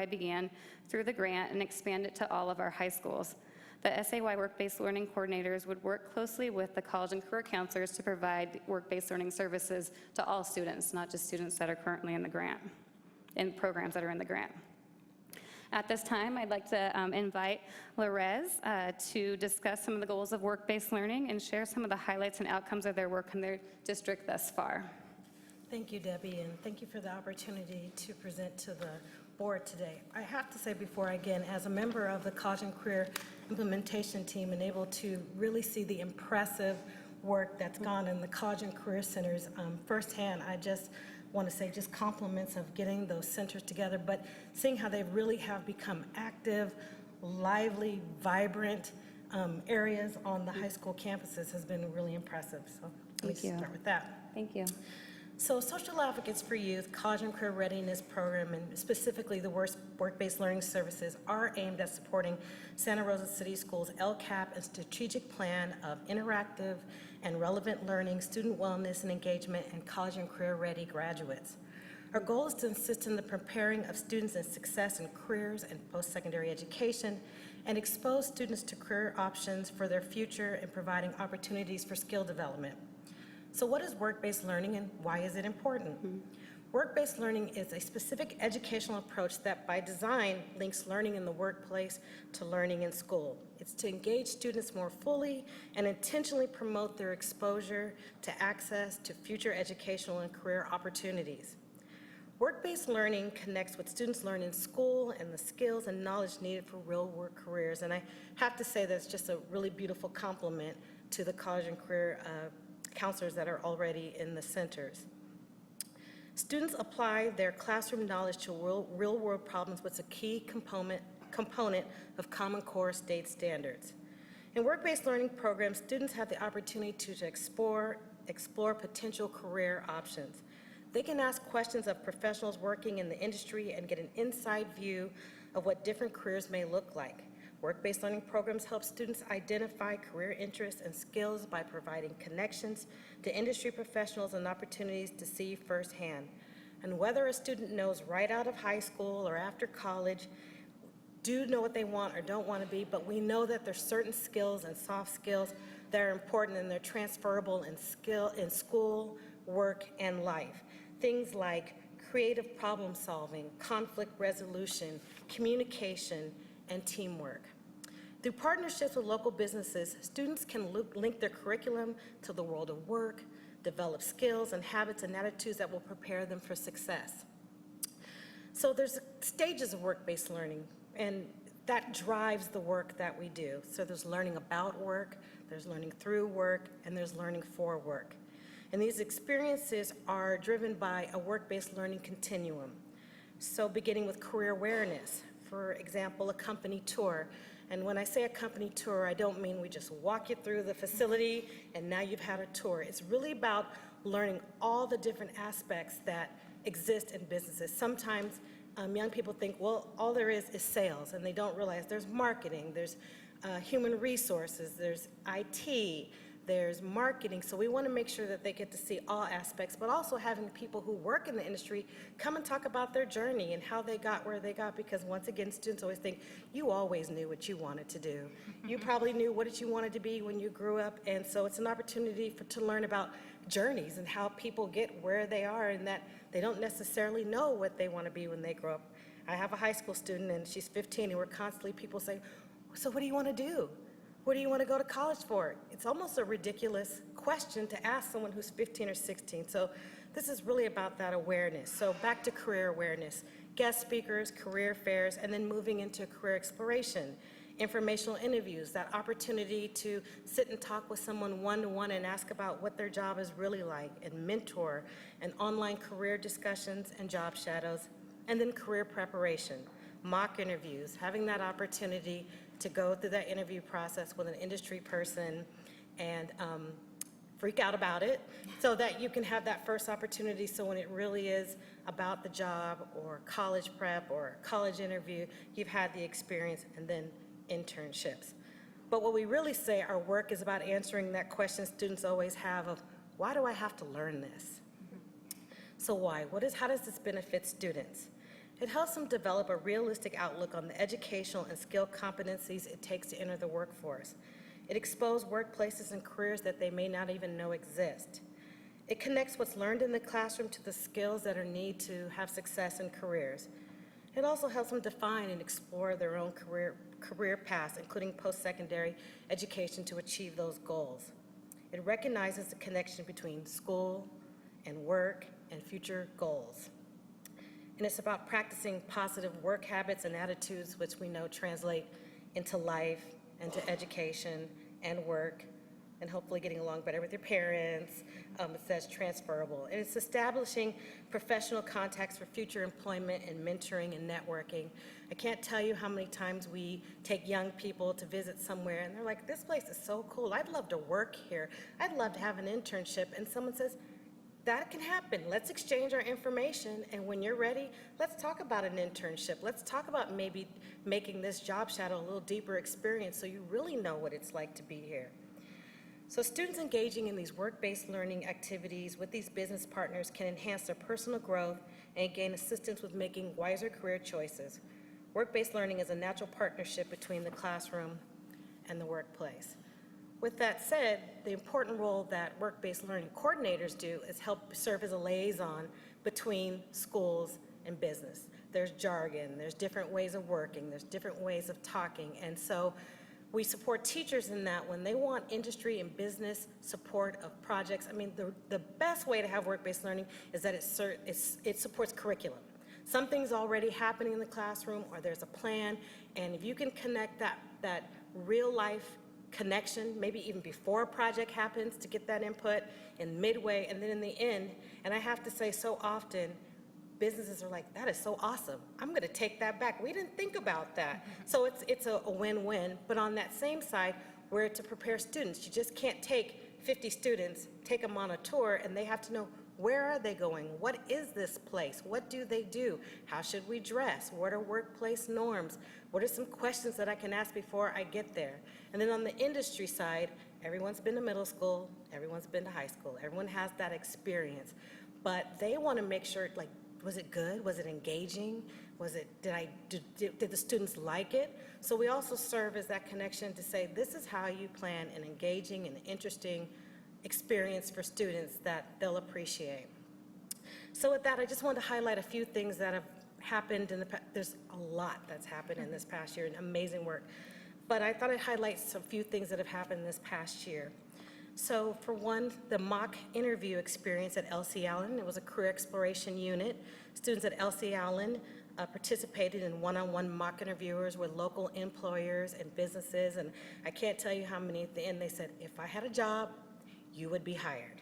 began through the grant and expand it to all of our high schools. The SAY work-based learning coordinators would work closely with the college and career counselors to provide work-based learning services to all students, not just students that are currently in the grant, in programs that are in the grant. At this time, I'd like to invite Lorez to discuss some of the goals of work-based learning and share some of the highlights and outcomes of their work in their district thus far. Thank you, Debbie, and thank you for the opportunity to present to the board today. I have to say before I begin, as a member of the College and Career Implementation Team and able to really see the impressive work that's gone in the College and Career Centers firsthand, I just want to say just compliments of getting those centers together, but seeing how they really have become active, lively, vibrant areas on the high school campuses has been really impressive. So let me start with that. Thank you. So Social Advocates for Youth, College and Career Readiness Program, and specifically the work-based learning services are aimed at supporting Santa Rosa City Schools' LCAP and strategic plan of interactive and relevant learning, student wellness and engagement, and college and career-ready graduates. Our goal is to insist in the preparing of students in success in careers and post-secondary education and expose students to career options for their future and providing opportunities for skill development. So what is work-based learning and why is it important? Work-based learning is a specific educational approach that by design links learning in the workplace to learning in school. It's to engage students more fully and intentionally promote their exposure to access to future educational and career opportunities. Work-based learning connects what students learn in school and the skills and knowledge needed for real-world careers. And I have to say that's just a really beautiful compliment to the college and career counselors that are already in the centers. Students apply their classroom knowledge to real-world problems, which is a key component of Common Core state standards. In work-based learning programs, students have the opportunity to explore potential career options. They can ask questions of professionals working in the industry and get an inside view of what different careers may look like. Work-based learning programs help students identify career interests and skills by providing connections to industry professionals and opportunities to see firsthand. And whether a student knows right out of high school or after college, do know what they want or don't want to be, but we know that there's certain skills and soft skills that are important and they're transferable in school, work, and life. Things like creative problem solving, conflict resolution, communication, and teamwork. Through partnerships with local businesses, students can link their curriculum to the world of work, develop skills and habits and attitudes that will prepare them for success. So there's stages of work-based learning, and that drives the work that we do. So there's learning about work, there's learning through work, and there's learning for work. And these experiences are driven by a work-based learning continuum. So beginning with career awareness, for example, a company tour. And when I say a company tour, I don't mean we just walk you through the facility and now you've had a tour. It's really about learning all the different aspects that exist in businesses. Sometimes young people think, well, all there is sales, and they don't realize there's marketing, there's human resources, there's IT, there's marketing. So we want to make sure that they get to see all aspects, but also having people who work in the industry come and talk about their journey and how they got where they got, because once again, students always think, you always knew what you wanted to do. You probably knew what you wanted to be when you grew up, and so it's an opportunity to learn about journeys and how people get where they are, and that they don't necessarily know what they want to be when they grow up. I have a high school student, and she's 15, and we're constantly, people say, so what do you want to do? What do you want to go to college for? It's almost a ridiculous question to ask someone who's 15 or 16. So this is really about that awareness. So back to career awareness, guest speakers, career fairs, and then moving into career exploration, informational interviews, that opportunity to sit and talk with someone one-to-one and ask about what their job is really like, and mentor, and online career discussions and job shadows, and then career preparation, mock interviews, having that opportunity to go through that interview process with an industry person and freak out about it so that you can have that first opportunity, so when it really is about the job or college prep or college interview, you've had the experience, and then internships. But what we really say our work is about answering that question students always have of, why do I have to learn this? So why? How does this benefit students? It helps them develop a realistic outlook on the educational and skill competencies it takes to enter the workforce. It exposes workplaces and careers that they may not even know exist. It connects what's learned in the classroom to the skills that are needed to have success in careers. It also helps them define and explore their own career paths, including post-secondary education, to achieve those goals. It recognizes the connection between school and work and future goals. And it's about practicing positive work habits and attitudes, which we know translate into life, into education and work, and hopefully getting along better with your parents. It says transferable. And it's establishing professional contacts for future employment and mentoring and networking. I can't tell you how many times we take young people to visit somewhere and they're like, this place is so cool. I'd love to work here. I'd love to have an internship. And someone says, that can happen. Let's exchange our information, and when you're ready, let's talk about an internship. Let's talk about maybe making this job shadow a little deeper experience so you really know what it's like to be here. So students engaging in these work-based learning activities with these business partners can enhance their personal growth and gain assistance with making wiser career choices. Work-based learning is a natural partnership between the classroom and the workplace. With that said, the important role that work-based learning coordinators do is help serve as a liaison between schools and business. There's jargon, there's different ways of working, there's different ways of talking, and so we support teachers in that when they want industry and business support of projects. I mean, the best way to have work-based learning is that it supports curriculum. Something's already happening in the classroom, or there's a plan, and if you can connect that real-life connection, maybe even before a project happens, to get that input, and midway, and then in the end. And I have to say, so often, businesses are like, that is so awesome. I'm going to take that back. We didn't think about that. So it's a win-win. But on that same side, we're to prepare students. You just can't take 50 students, take them on a tour, and they have to know, where are they going? What is this place? What do they do? How should we dress? What are workplace norms? What are some questions that I can ask before I get there? And then on the industry side, everyone's been to middle school, everyone's been to high school, everyone has that experience. But they want to make sure, like, was it good? Was it engaging? Did the students like it? So we also serve as that connection to say, this is how you plan an engaging and interesting experience for students that they'll appreciate. So with that, I just wanted to highlight a few things that have happened in the past. There's a lot that's happened in this past year, and amazing work. But I thought I'd highlight some few things that have happened this past year. So for one, the mock interview experience at LC Allen. It was a career exploration unit. Students at LC Allen participated in one-on-one mock interviewers with local employers and businesses. And I can't tell you how many at the end they said, if I had a job, you would be hired.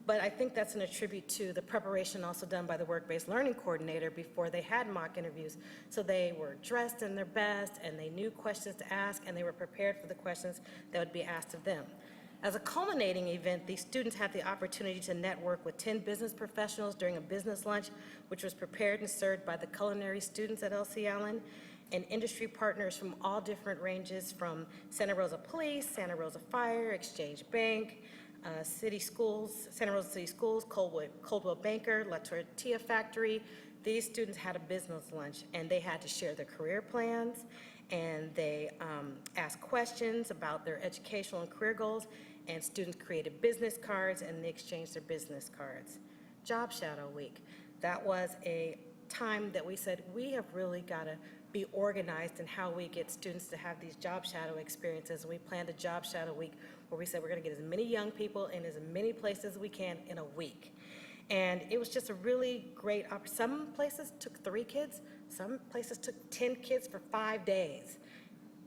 But I think that's an attribute to the preparation also done by the work-based learning coordinator before they had mock interviews. So they were dressed in their best, and they knew questions to ask, and they were prepared for the questions that would be asked of them. As a culminating event, these students had the opportunity to network with 10 business professionals during a business lunch, which was prepared and served by the culinary students at LC Allen, and industry partners from all different ranges, from Santa Rosa Police, Santa Rosa Fire, Exchange Bank, City Schools, Santa Rosa City Schools, Coldwell Banker, La Tortilla Factory. These students had a business lunch, and they had to share their career plans, and they asked questions about their educational and career goals, and students created business cards, and they exchanged their business cards. Job Shadow Week. That was a time that we said, we have really got to be organized in how we get students to have these job shadow experiences. And we planned a Job Shadow Week where we said we're going to get as many young people in as many places as we can in a week. And it was just a really great opportunity. Some places took 3 kids, some places took 10 kids for 5 days.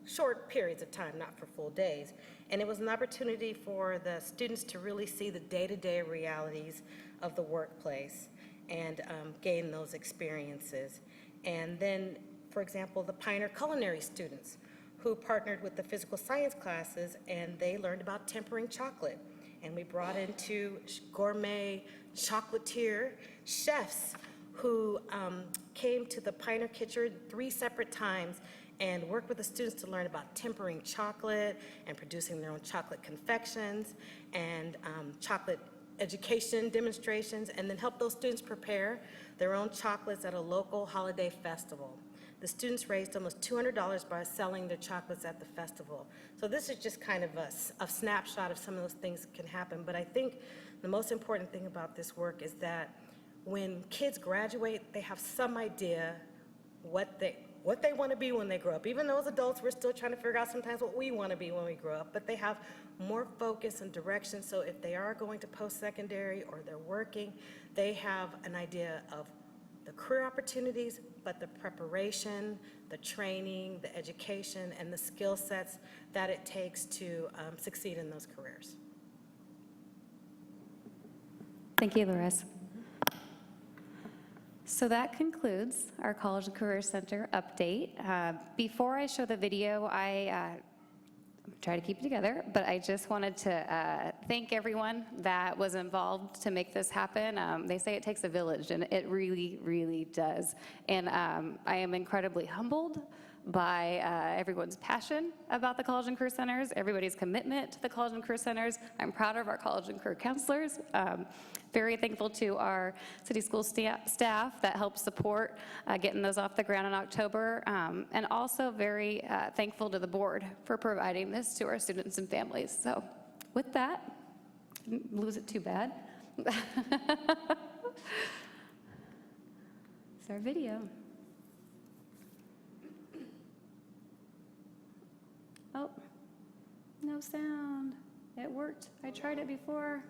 Short periods of time, not for full days. And it was an opportunity for the students to really see the day-to-day realities of the workplace and gain those experiences. And then, for example, the Pioneer Culinary students who partnered with the physical science classes, and they learned about tempering chocolate. And we brought in 2 gourmet chocolatier chefs who came to the Pioneer Kitchen 3 separate times and worked with the students to learn about tempering chocolate and producing their own chocolate confections and chocolate education demonstrations, and then help those students prepare their own chocolates at a local holiday festival. The students raised almost $200 by selling their chocolates at the festival. So this is just kind of a snapshot of some of those things that can happen. But I think the most important thing about this work is that when kids graduate, they have some idea what what they want to be when they grow up. Even though as adults, we're still trying to figure out sometimes what we want to be when we grow up, but they have more focus and direction. So if they are going to post-secondary or they're working, they have an idea of the career opportunities, but the preparation, the training, the education, and the skill sets that it takes to succeed in those careers. Thank you, Loris. So that concludes our College and Career Center update. Before I show the video, I try to keep it together, but I just wanted to thank everyone that was involved to make this happen. They say it takes a village, and it really, really does. And I am incredibly humbled by everyone's passion about the College and Career Centers, everybody's commitment to the College and Career Centers. I'm proud of our College and Career Counselors. Very thankful to our city school staff that helped support getting those off the ground in October, and also very thankful to the board for providing this to our students and families. So with that, didn't lose it too bad. It's our video. Oh, no sound. It worked. I tried it before.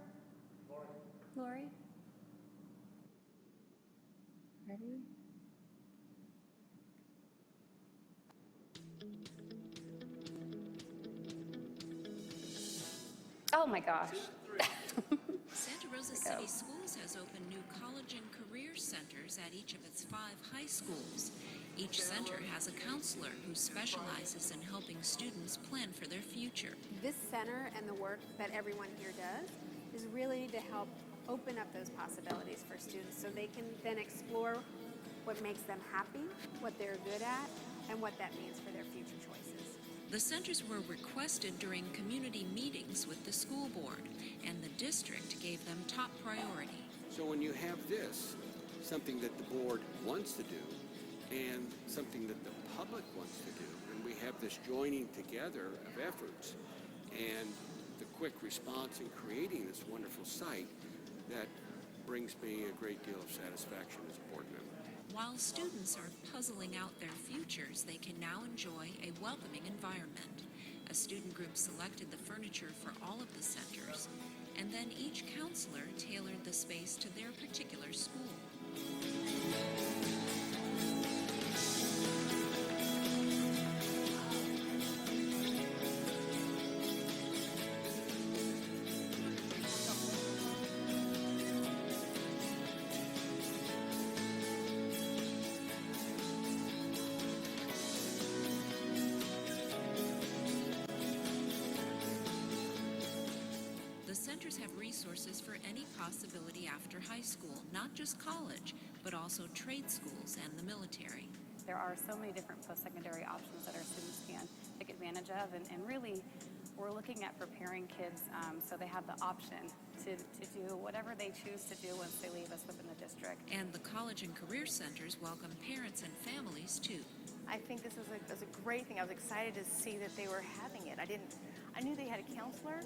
Lori? Ready? Oh my gosh. Santa Rosa City Schools has opened new college and career centers at each of its 5 high schools. Each center has a counselor who specializes in helping students plan for their future. This center and the work that everyone here does is really to help open up those possibilities for students so they can then explore what makes them happy, what they're good at, and what that means for their future choices. The centers were requested during community meetings with the school board, and the district gave them top priority. So when you have this, something that the board wants to do, and something that the public wants to do, and we have this joining together of efforts, and the quick response in creating this wonderful site, that brings me a great deal of satisfaction as a board member. While students are puzzling out their futures, they can now enjoy a welcoming environment. A student group selected the furniture for all of the centers, and then each counselor tailored the space to their particular school. Centers have resources for any possibility after high school, not just college, but also trade schools and the military. There are so many different post-secondary options that our students can take advantage of, and really we're looking at preparing kids so they have the option to do whatever they choose to do once they leave us within the district. And the College and Career Centers welcome parents and families too. I think this is a great thing. I was excited to see that they were having it. I knew they had a counselor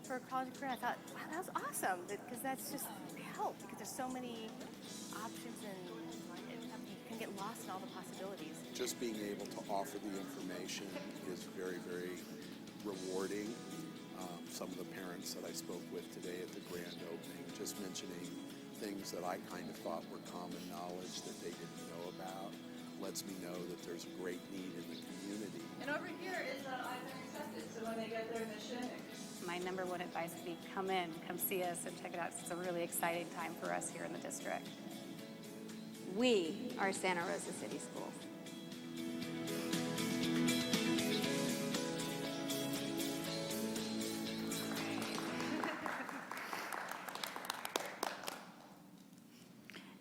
for college and career. I thought, wow, that was awesome, because that's just help, because there's so many options and you can get lost in all the possibilities. Just being able to offer the information is very, very rewarding. Some of the parents that I spoke with today at the grand opening, just mentioning things that I kind of thought were common knowledge that they didn't know about, lets me know that there's a great need in the community. And over here is either accepted, so when they get their mission. My number one advice would be come in, come see us, and check it out. It's a really exciting time for us here in the district. We are Santa Rosa City Schools.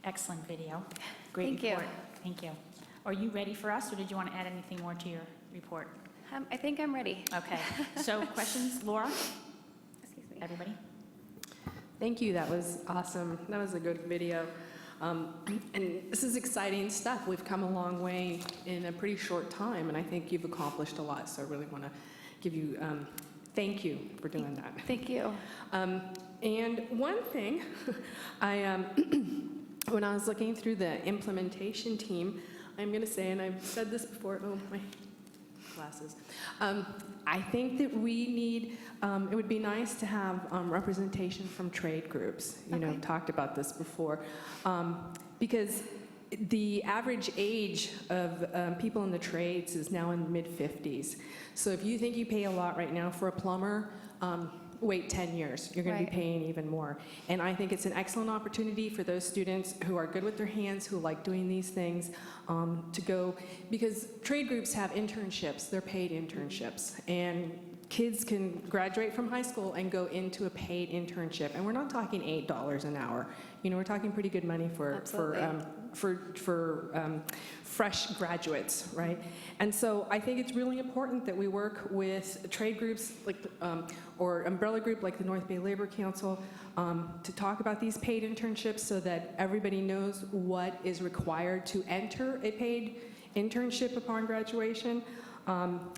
Excellent video. Great report. Thank you. Are you ready for us, or did you want to add anything more to your report? I think I'm ready. Okay. So questions, Laura? Excuse me. Everybody? Thank you. That was awesome. That was a good video. And this is exciting stuff. We've come a long way in a pretty short time, and I think you've accomplished a lot. So I really want to give you thank you for doing that. Thank you. And one thing, when I was looking through the implementation team, I'm going to say, and I've said this before, oh, my glasses. I think that we need, it would be nice to have representation from trade groups. You know, talked about this before. Because the average age of people in the trades is now in the mid-50s. So if you think you pay a lot right now for a plumber, wait 10 years. You're going to be paying even more. And I think it's an excellent opportunity for those students who are good with their hands, who like doing these things, to go, because trade groups have internships. They're paid internships. And kids can graduate from high school and go into a paid internship. And we're not talking $8 an hour. You know, we're talking pretty good money for fresh graduates, right? And so I think it's really important that we work with trade groups like, or umbrella group like the North Bay Labor Council to talk about these paid internships so that everybody knows what is required to enter a paid internship upon graduation.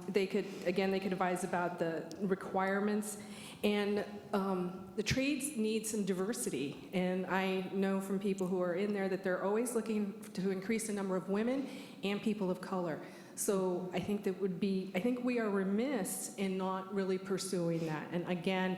They could advise about the requirements. And the trades need some diversity. And I know from people who are in there that they're always looking to increase the number of women and people of color. So I think I think we are remiss in not really pursuing that. And again,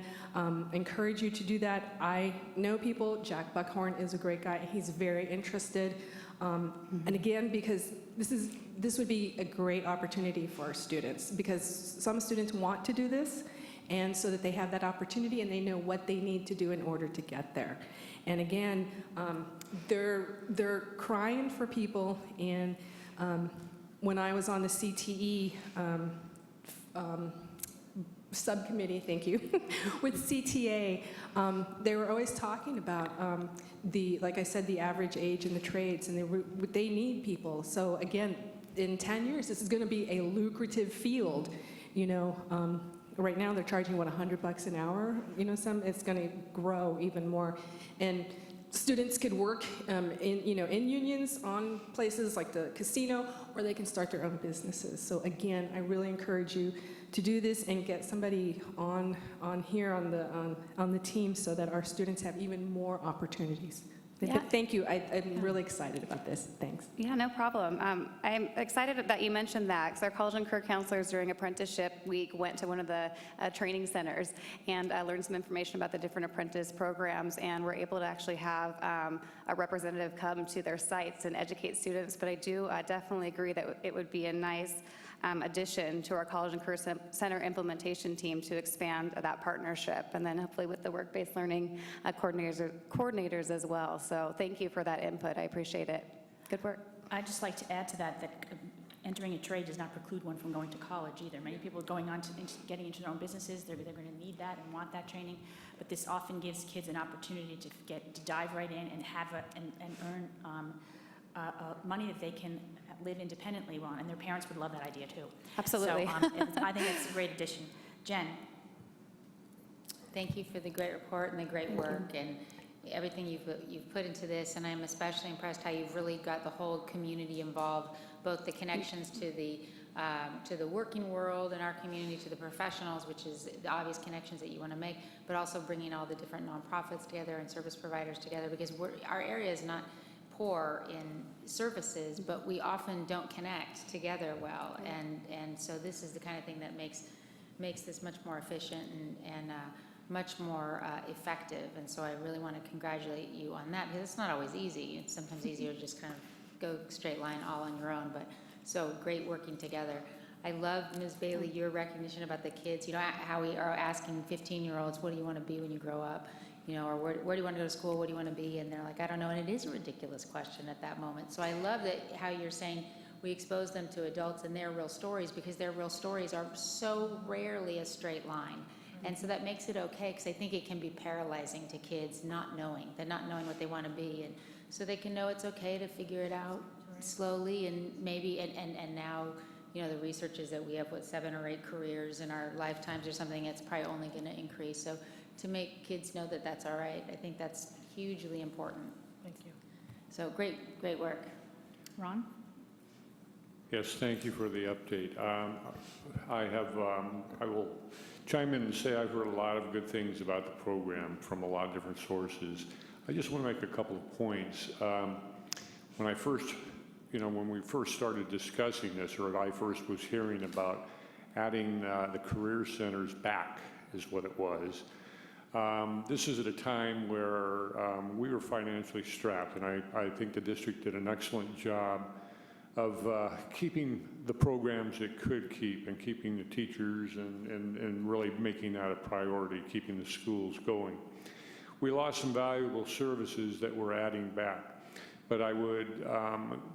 encourage you to do that. I know people, Jack Buckhorn is a great guy. He's very interested. And again, because this would be a great opportunity for our students, because some students want to do this, and so that they have that opportunity and they know what they need to do in order to get there. And again, they're crying for people. And when I was on the CTE subcommittee, thank you, with CTA, they were always talking about like I said, the average age in the trades, and they need people. So again, in 10 years, this is going to be a lucrative field, you know. Right now, they're charging, what, $100 an hour? You know, it's going to grow even more. And students could work in unions on places like the casino, or they can start their own businesses. So again, I really encourage you to do this and get somebody on the team so that our students have even more opportunities. Yeah. Thank you. I'm really excited about this. Thanks. Yeah, no problem. I'm excited that you mentioned that, because our college and career counselors during apprenticeship week went to one of the training centers and learned some information about the different apprentice programs, and were able to actually have a representative come to their sites and educate students. But I do definitely agree that it would be a nice addition to our College and Career Center implementation team to expand that partnership, and then hopefully with the work-based learning coordinators as well. So thank you for that input. I appreciate it. Good work. I'd just like to add to that entering a trade does not preclude one from going to college either. Many people are going on to getting into their own businesses. They're going to need that and want that training, but this often gives kids an opportunity to dive right in and have and earn money that they can live independently on, and their parents would love that idea too. Absolutely. So I think it's a great addition. Jen. Thank you for the great report and the great work and everything you've put into this, and I'm especially impressed how you've really got the whole community involved, both the connections to the working world in our community, to the professionals, which is the obvious connections that you want to make, but also bringing all the different nonprofits together and service providers together, because our area is not poor in services, but we often don't connect together well, and so this is the kind of thing that makes this much more efficient and much more effective. And so I really want to congratulate you on that, because it's not always easy. It's sometimes easier to just kind of go straight line all on your own, but so great working together. I love, Ms. Bailey, your recognition about the kids, you know, how we are asking 15-year-olds, what do you want to be when you grow up? You know, or where do you want to go to school? What do you want to be? And they're like, I don't know. And it is a ridiculous question at that moment. So I love that how you're saying we expose them to adults and their real stories, because their real stories are so rarely a straight line. And so that makes it okay, because I think it can be paralyzing to kids not knowing what they want to be. And so they can know it's okay to figure it out slowly, and maybe, and now, you know, the research is that we have, 7 or 8 careers in our lifetimes or something. It's probably only going to increase. So to make kids know that that's all right, I think that's hugely important. Thank you. So great work. Ron? Yes, thank you for the update. I will chime in and say I've heard a lot of good things about the program from a lot of different sources. I just want to make a couple of points. When I first when we first started discussing this, or I first was hearing about adding the career centers back, is what it was. This is at a time where we were financially strapped, and I think the district did an excellent job of keeping the programs it could keep and keeping the teachers and really making that a priority, keeping the schools going. We lost some valuable services that we're adding back, but I would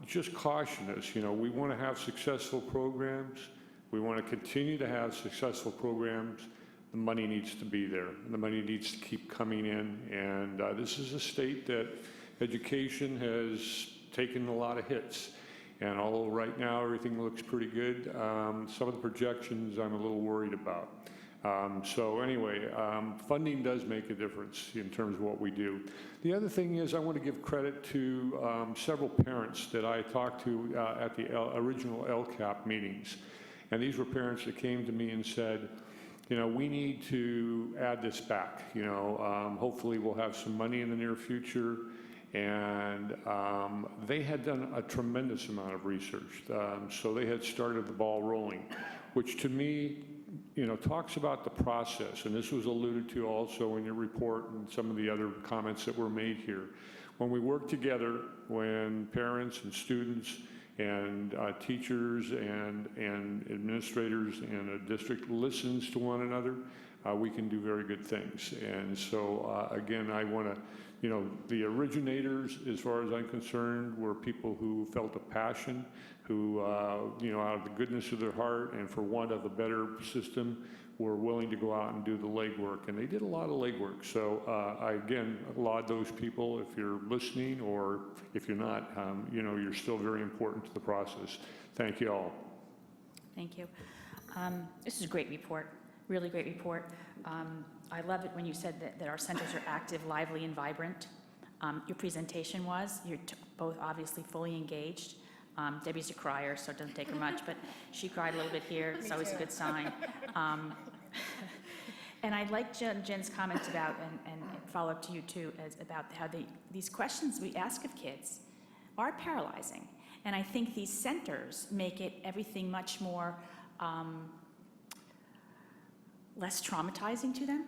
just caution us, we want to have successful programs. We want to continue to have successful programs. The money needs to be there. The money needs to keep coming in, and this is a state that education has taken a lot of hits. And although right now everything looks pretty good, some of the projections I'm a little worried about. So anyway, funding does make a difference in terms of what we do. The other thing is I want to give credit to several parents that I talked to at the original LCAP meetings. And these were parents that came to me and said, we need to add this back. Hopefully we'll have some money in the near future. And they had done a tremendous amount of research. So they had started the ball rolling, which to me, talks about the process. And this was alluded to also in your report and some of the other comments that were made here. When we work together, when parents and students and teachers and administrators in a district listens to one another, we can do very good things. And so, again, I want to, the originators, as far as I'm concerned, were people who felt a passion, who, out of the goodness of their heart and for want of a better system, were willing to go out and do the legwork. And they did a lot of legwork. So, I, again, laud those people. If you're listening or if you're not, you're still very important to the process. Thank you all. Thank you. This is a great report, really great report. I love it when you said that our centers are active, lively, and vibrant. Your presentation was. You're both obviously fully engaged. Debbie's a crier, so it doesn't take her much, but she cried a little bit here. It's always a good sign. And I like Jen's comments about, and follow up to you too, about how these questions we ask of kids are paralyzing. And I think these centers make it everything much more less traumatizing to them,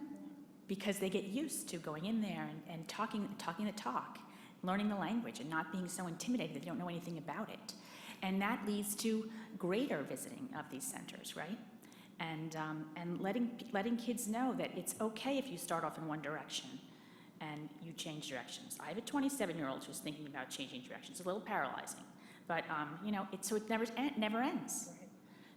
because they get used to going in there and talking the talk, learning the language, and not being so intimidated that they don't know anything about it. And that leads to greater visiting of these centers, right? And letting kids know that it's okay if you start off in one direction and you change directions. I have a 27-year-old who's thinking about changing directions. It's a little paralyzing, but so it never ends.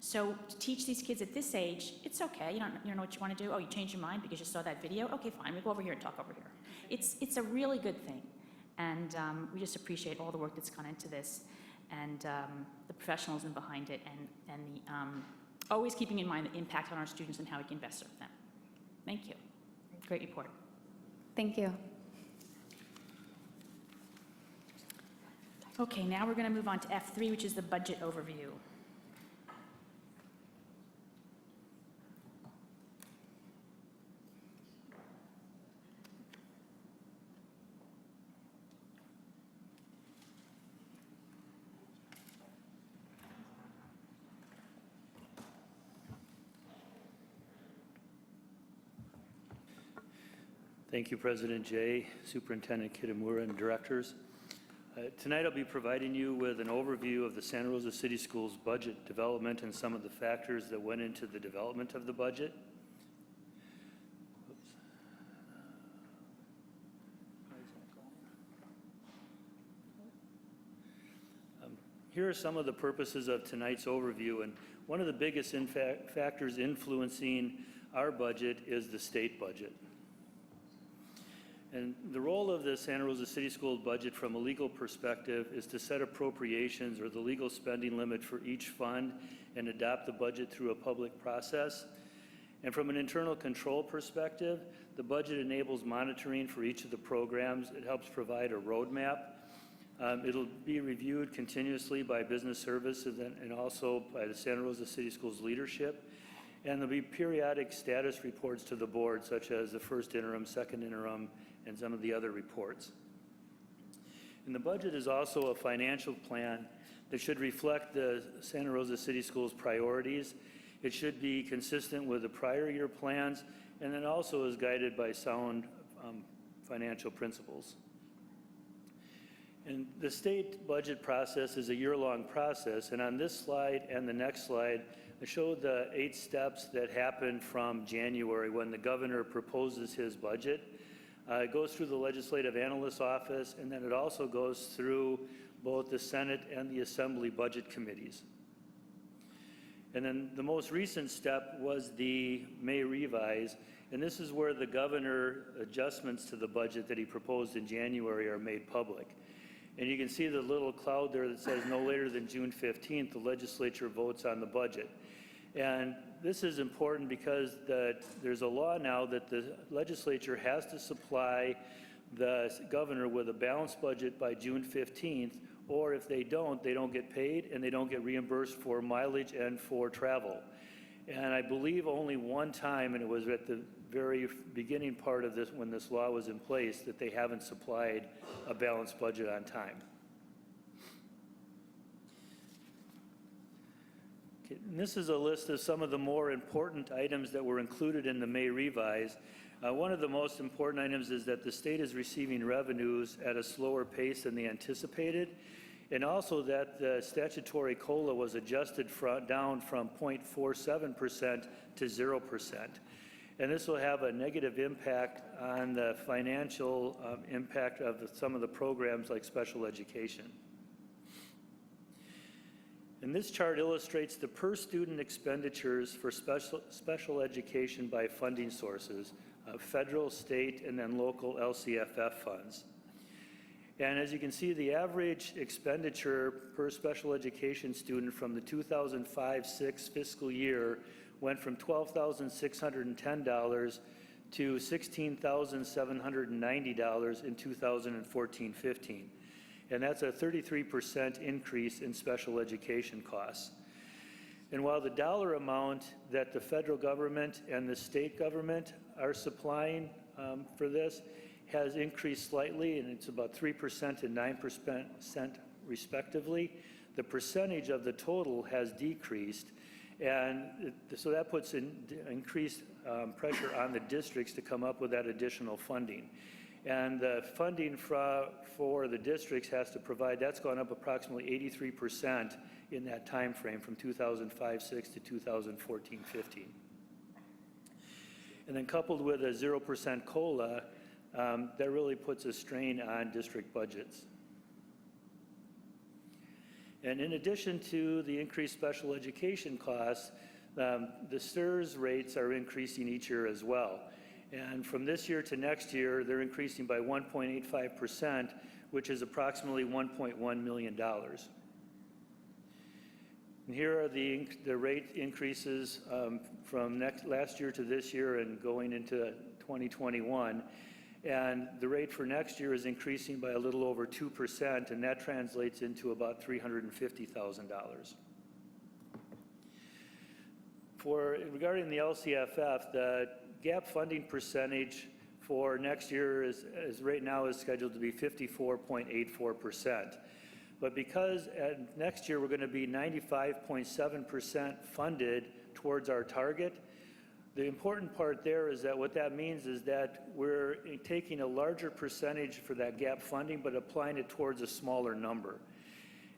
So to teach these kids at this age, it's okay. You don't know what you want to do. Oh, you changed your mind because you saw that video? Okay, fine. We go over here and talk over here. It's a really good thing. And we just appreciate all the work that's gone into this and the professionalism behind it and the always keeping in mind the impact on our students and how we can best serve them. Thank you. Great report. Thank you. Okay, now we're going to move on to F3, which is the budget overview. Thank you, President Jay, Superintendent Kitamura, and directors. Tonight I'll be providing you with an overview of the Santa Rosa City Schools budget development and some of the factors that went into the development of the budget. Here are some of the purposes of tonight's overview, and one of the biggest factors influencing our budget is the state budget. And the role of the Santa Rosa City Schools budget from a legal perspective is to set appropriations or the legal spending limit for each fund and adopt the budget through a public process. And from an internal control perspective, the budget enables monitoring for each of the programs. It helps provide a roadmap. It'll be reviewed continuously by business services and also by the Santa Rosa City Schools leadership. And there'll be periodic status reports to the board, such as the first interim, second interim, and some of the other reports. And the budget is also a financial plan It should reflect the Santa Rosa City Schools priorities. It should be consistent with the prior year plans, and then also is guided by sound financial principles. And the state budget process is a year-long process, and on this slide and the next slide, I showed the 8 steps that happened from January when the governor proposes his budget. It goes through the Legislative Analyst's Office, and then it also goes through both the Senate and the Assembly budget committees. And then the most recent step was the May revise, and this is where the governor adjustments to the budget that he proposed in January are made public. And you can see the little cloud there that says no later than June 15th, the legislature votes on the budget. And this is important because there's a law now that the legislature has to supply the governor with a balanced budget by June 15th, or if they don't get paid and they don't get reimbursed for mileage and for travel. And I believe only one time, and it was at the very beginning part of this, when this law was in place, that they haven't supplied a balanced budget on time. Okay, and this is a list of some of the more important items that were included in the May revise. One of the most important items is that the state is receiving revenues at a slower pace than they anticipated, and also that the statutory COLA was adjusted down from 0.47% to 0%. And this will have a negative impact on the financial impact of some of the programs like special education. And this chart illustrates the per-student expenditures for special education by funding sources, federal, state, and then local LCFF funds. And as you can see, the average expenditure per special education student from the 2005-06 fiscal year went from $12,610 to $16,790 in 2014-15. And that's a 33% increase in special education costs. And while the dollar amount that the federal government and the state government are supplying for this has increased slightly, and it's about 3% and 9% respectively, the percentage of the total has decreased. And so that puts increased pressure on the districts to come up with that additional funding. And the funding for the districts has to provide, that's gone up approximately 83% in that time frame from 2005-06 to 2014-15. And then coupled with a 0% COLA, that really puts a strain on district budgets. And in addition to the increased special education costs, the STRS rates are increasing each year as well. And from this year to next year, they're increasing by 1.85%, which is approximately $1.1 million. And here are the rate increases from last year to this year and going into 2021. And the rate for next year is increasing by a little over 2%, and that translates into about $350,000. Regarding the LCFF, the gap funding percentage for next year is right now is scheduled to be 54.84%. But because next year we're going to be 95.7% funded towards our target, the important part there is that what that means is that we're taking a larger percentage for that gap funding, but applying it towards a smaller number.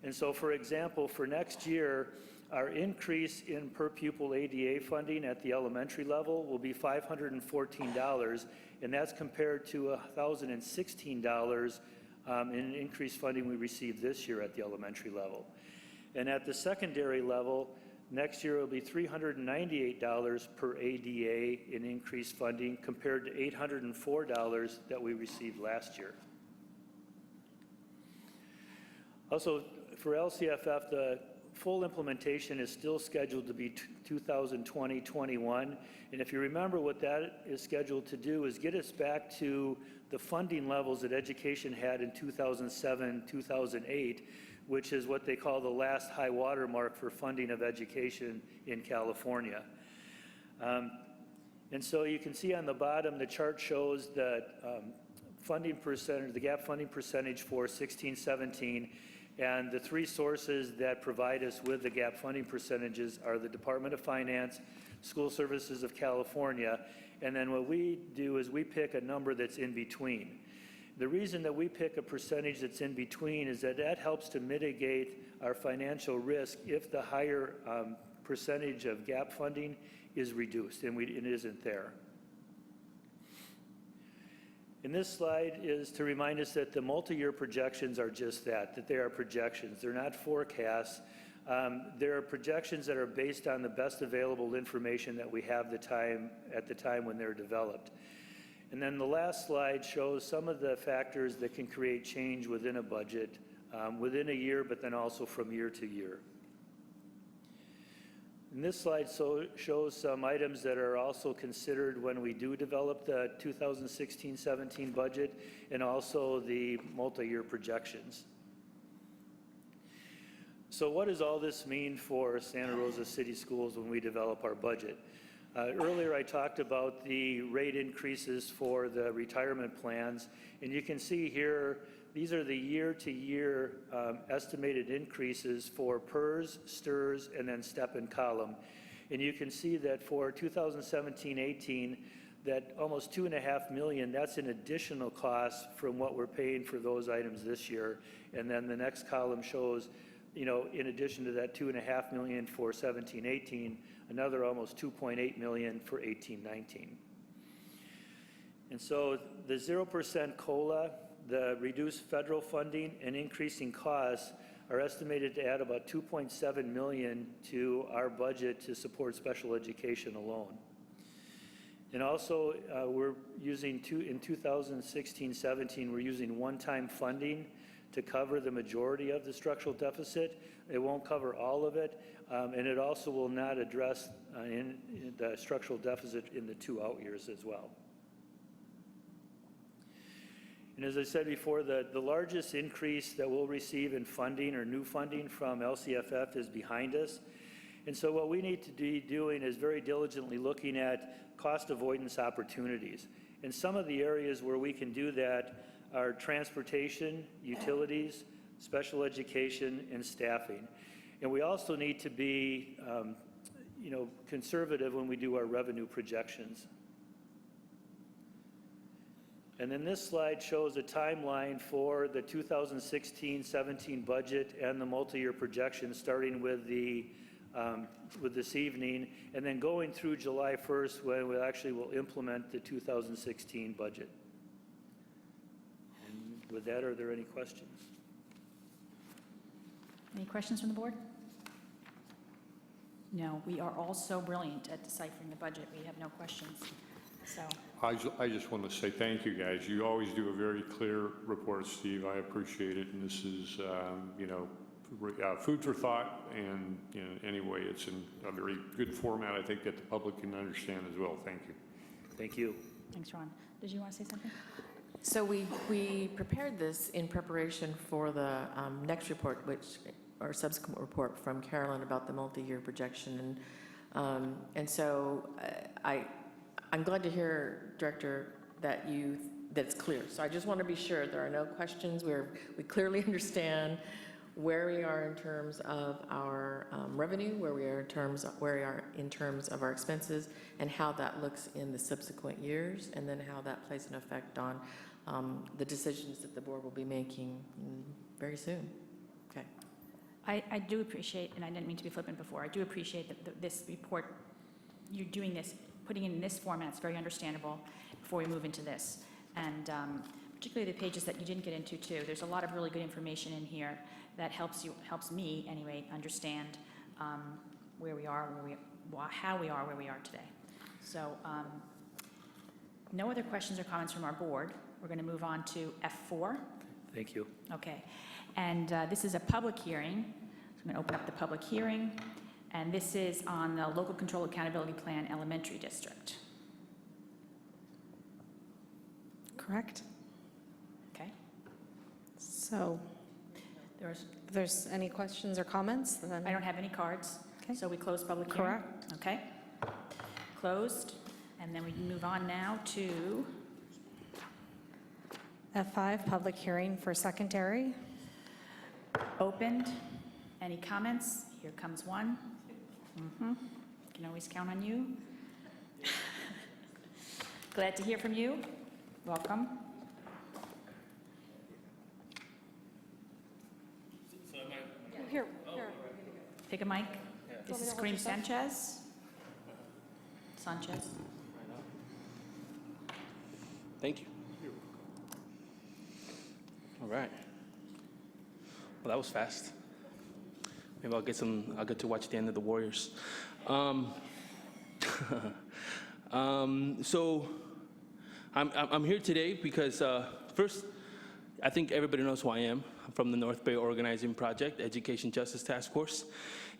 And so, for example, for next year, our increase in per pupil ADA funding at the elementary level will be $514, and that's compared to $1,016 in increased funding we received this year at the elementary level. And at the secondary level, next year it will be $398 per ADA in increased funding compared to $804 that we received last year. Also, for LCFF, the full implementation is still scheduled to be 2020-21. And if you remember, what that is scheduled to do is get us back to the funding levels that education had in 2007-2008, which is what they call the last high water mark for funding of education in California. And so you can see on the bottom, the chart shows that funding percentage, the gap funding percentage for 16-17, And the three sources that provide us with the gap funding percentages are the Department of Finance, School Services of California, and then what we do is we pick a number that's in between. The reason that we pick a percentage that's in between is that that helps to mitigate our financial risk if the higher percentage of gap funding is reduced, and it isn't there. And this slide is to remind us that the multi-year projections are just that they are projections. They're not forecasts. There are projections that are based on the best available information that we have at the time when they're developed. And then the last slide shows some of the factors that can create change within a budget within a year, but then also from year to year. And this slide shows some items that are also considered when we do develop the 2016-17 budget and also the multi-year projections. So what does all this mean for Santa Rosa City Schools when we develop our budget? Earlier I talked about the rate increases for the retirement plans, and you can see here these are the year-to-year estimated increases for PERS, STIRS, and then step and column. And you can see that for 2017-18, that almost $2.5 million, that's an additional cost from what we're paying for those items this year. And then the next column shows, you know, in addition to that $2.5 million for 17-18, another almost $2.8 million for 18-19. And so the 0% COLA, the reduced federal funding, and increasing costs are estimated to add about $2.7 million to our budget to support special education alone. And also, we're using in 2016-17, we're using one-time funding to cover the majority of the structural deficit. It won't cover all of it, and it also will not address in the structural deficit in the 2 out years as well. And as I said before, the largest increase that we'll receive in funding or new funding from LCFF is behind us. And so what we need to be doing is very diligently looking at cost avoidance opportunities. And some of the areas where we can do that are transportation, utilities, special education, and staffing. And we also need to be conservative when we do our revenue projections. And then this slide shows a timeline for the 2016-17 budget and the multi-year projections, starting with this evening, and then going through July 1st when we actually will implement the 2016 budget. And with that, are there any questions? Any questions from the board? No, we are all so brilliant at deciphering the budget. We have no questions. So I just want to say thank you, guys. You always do a very clear report, Steve. I appreciate it, and this is, food for thought. And anyway, it's in a very good format. I think that the public can understand as well. Thank you. Thank you. Thanks, Ron. Did you want to say something? So we prepared this in preparation for the next report, or subsequent report from Carolyn about the multi-year projection. And so I'm glad to hear, Director, that it's clear. So I just want to be sure there are no questions. We clearly understand where we are in terms of our revenue, where we are in terms of our expenses, and how that looks in the subsequent years, and then how that plays an effect on the decisions that the board will be making very soon. Okay. I do appreciate, and I didn't mean to be flippant before, I do appreciate that this report, you're doing this, putting it in this format. It's very understandable before we move into this. And particularly the pages that you didn't get into too. There's a lot of really good information in here that helps me anyway understand where we are, how we are where we are today. So no other questions or comments from our board. We're going to move on to F4. Thank you. Okay. And this is a public hearing. So I'm going to open up the public hearing. And this is on the Local Control Accountability Plan Elementary District. Correct. Okay. So, if there's any questions or comments, then... I don't have any cards. Okay. So we close public hearing? Correct. Okay. Closed. And then we can move on now to... F5, public hearing for secondary. opened. Any comments? Here comes one. Can always count on you. Glad to hear from you. Welcome. Here. Pick a mic. This is Kareem Sanchez. Thank you. All right. Well, that was fast. Maybe I'll get to watch the end of the Warriors. So I'm here today because first, I think everybody knows who I am. I'm from the North Bay Organizing Project, Education Justice Task Force.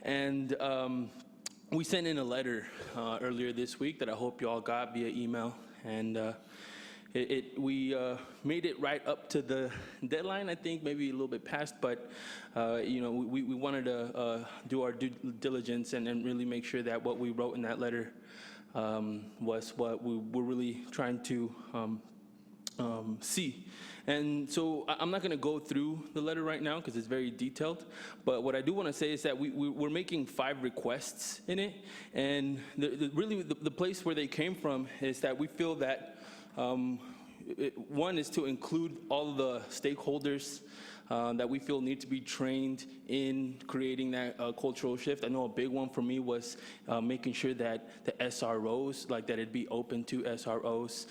And we sent in a letter earlier this week that I hope you all got via email. And we made it right up to the deadline, I think, maybe a little bit past, but we wanted to do our due diligence and really make sure that what we wrote in that letter was what we were really trying to see. And so I'm not going to go through the letter right now because it's very detailed, but what I do want to say is that we're making 5 requests in it, and really the place where they came from is that we feel that one is to include all the stakeholders that we feel need to be trained in creating that cultural shift. I know a big one for me was making sure that the SROs, like that it'd be open to SROs,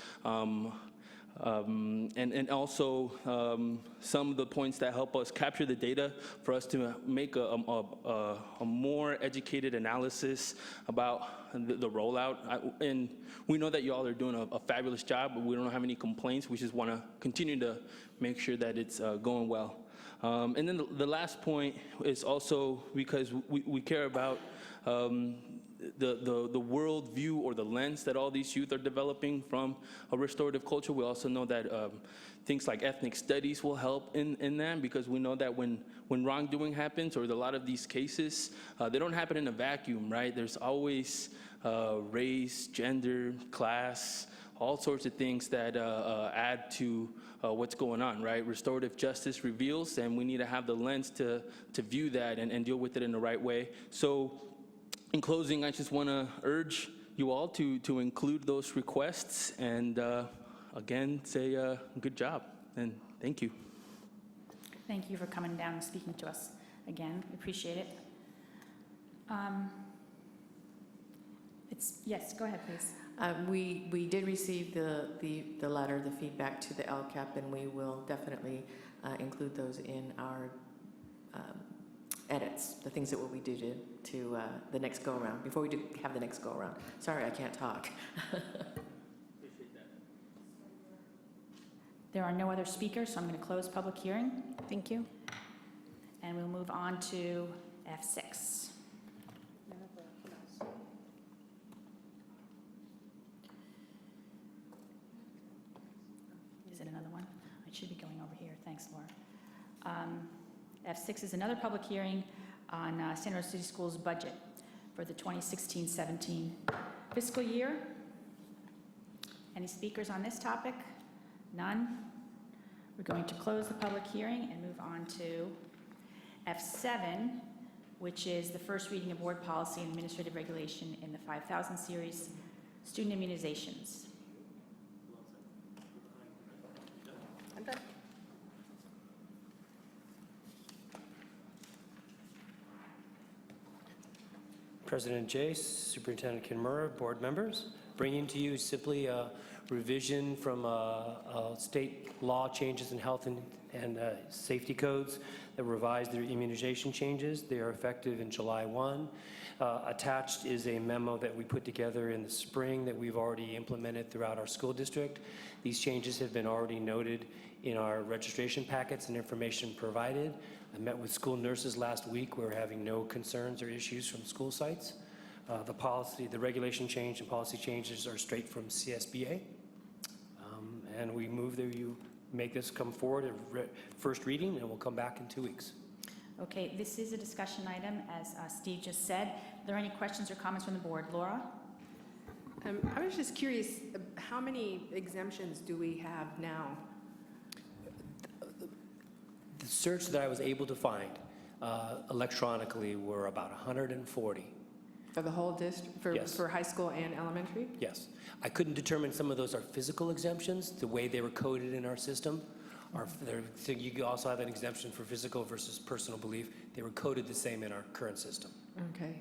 and also some of the points that help us capture the data for us to make a more educated analysis about the rollout. And we know that you all are doing a fabulous job, but we don't have any complaints. We just want to continue to make sure that it's going well. And then the last point is also because we care about the world view or the lens that all these youth are developing from a restorative culture. We also know that things like ethnic studies will help in that, because we know that when wrongdoing happens, or a lot of these cases, they don't happen in a vacuum, right? There's always race, gender, class, all sorts of things that add to what's going on, right? Restorative justice reveals, and we need to have the lens to view that and deal with it in the right way. So in closing, I just want to urge you all to include those requests, and again, say good job, and thank you. Thank you for coming down and speaking to us again. We appreciate it. Yes, go ahead, please. We did receive the letter, the feedback to the LCAP, and we will definitely include those in our edits, the things that we do to the next go-around, before we do have the next go-around. Sorry, I can't talk. There are no other speakers, so I'm going to close public hearing. Thank you. And we'll move on to F6. Is it another one? It should be going over here. Thanks, Laura. F6 is another public hearing on Santa Rosa City Schools budget for the 2016-17 fiscal year. Any speakers on this topic? None. We're going to close the public hearing and move on to F7, which is the first reading of board policy and administrative regulation in the 5000 series, student immunizations. I'm done. President Jace, Superintendent Kimura, board members, bringing to you simply a revision from state law changes in health and safety codes that revised their immunization changes. They are effective in July 1. Attached is a memo that we put together in the spring that we've already implemented throughout our school district. These changes have been already noted in our registration packets and information provided. I met with school nurses last week. We're having no concerns or issues from school sites. The regulation change and policy changes are straight from CSBA. And we move that you make this come forward at first reading, and we'll come back in 2 weeks. Okay, this is a discussion item, as Steve just said. Are there any questions or comments from the board? Laura? I was just curious, how many exemptions do we have now? the search that I was able to find electronically were about 140. For the whole district, Yes. for high school and elementary? Yes. I couldn't determine some of those are physical exemptions, the way they were coded in our system. So you also have an exemption for physical versus personal belief. They were coded the same in our current system. Okay.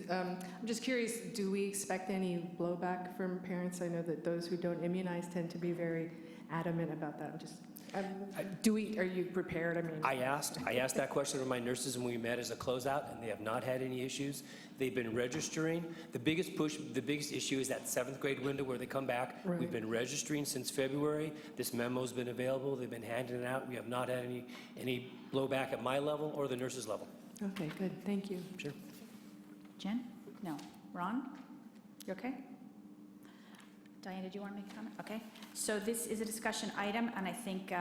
I'm just curious, do we expect any blowback from parents? I know that those who don't immunize tend to be very adamant about that. Are you prepared? I mean, I asked that question of my nurses when we met as a closeout, and they have not had any issues. They've been registering. The biggest issue is that 7th grade window where they come back. Right. We've been registering since February. This memo's been available. They've been handing it out. We have not had any blowback at my level or the nurses' level. okay, good. Thank you. Sure. Jen? No. Ron? You okay? Diane, did you want to make a comment? Okay. So this is a discussion item, and I think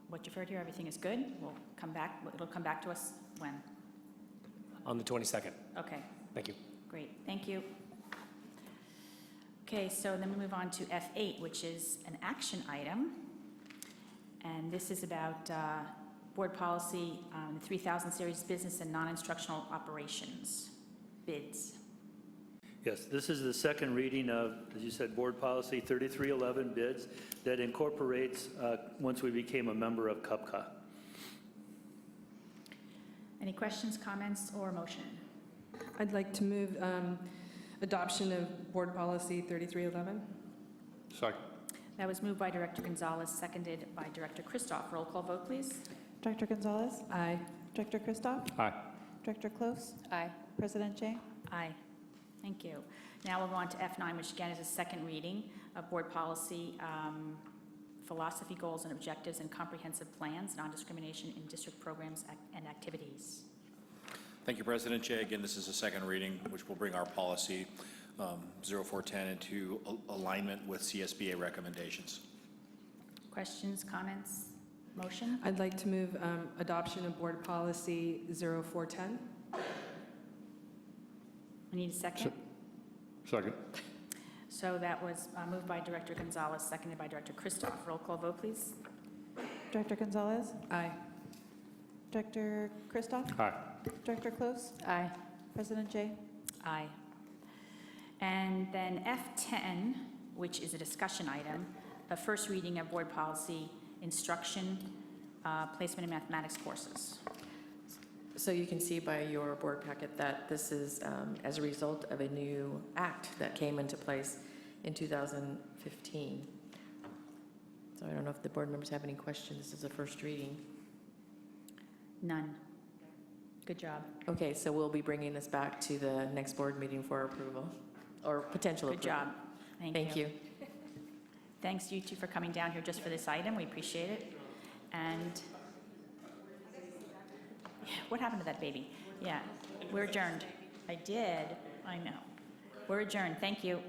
what you've heard here, everything is good. We'll come back. It'll come back to us when? On the 22nd. Okay. Thank you. Great. Thank you. Okay, so then we move on to F8, which is an action item. And this is about board policy, the 3000 series business and non-instructional operations bids. Yes, this is the second reading of, as you said, Board Policy 3311 bids that incorporates once we became a member of CUPCA. Any questions, comments, or motion? I'd like to move adoption of Board Policy 3311. Second. That was moved by Director Gonzalez, seconded by Director Christoph. Roll call vote, please. Director Gonzalez? Aye. Director Christoph? Aye. Director Close? Aye. President Jay? Aye. Thank you. Now we'll go on to F9, which again is a second reading of board policy, philosophy, goals, and objectives, and comprehensive plans, non-discrimination in district programs and activities. Thank you, President Jay. Again, this is a second reading, which will bring our policy 0410 into alignment with CSBA recommendations. Questions, comments, motion? I'd like to move adoption of Board Policy 0410. We need a second? Second. So that was moved by Director Gonzalez, seconded by Director Christoph. Roll call vote, please. Director Gonzalez? Aye. Director Christoph? Aye. Director Close? Aye. President Jay? Aye. And then F10, which is a discussion item, a first reading of board policy, instruction, placement in mathematics courses. So you can see by your board packet that this is as a result of a new act that came into place in 2015. So I don't know if the board members have any questions. This is a first reading. None. Good job. Okay, so we'll be bringing this back to the next board meeting for approval, or potential Good approval. job. Thank you. Thanks, you two, for coming down here just for this item. We appreciate it. And what happened to that baby? Yeah, we're adjourned. I did. I know. We're adjourned. Thank you.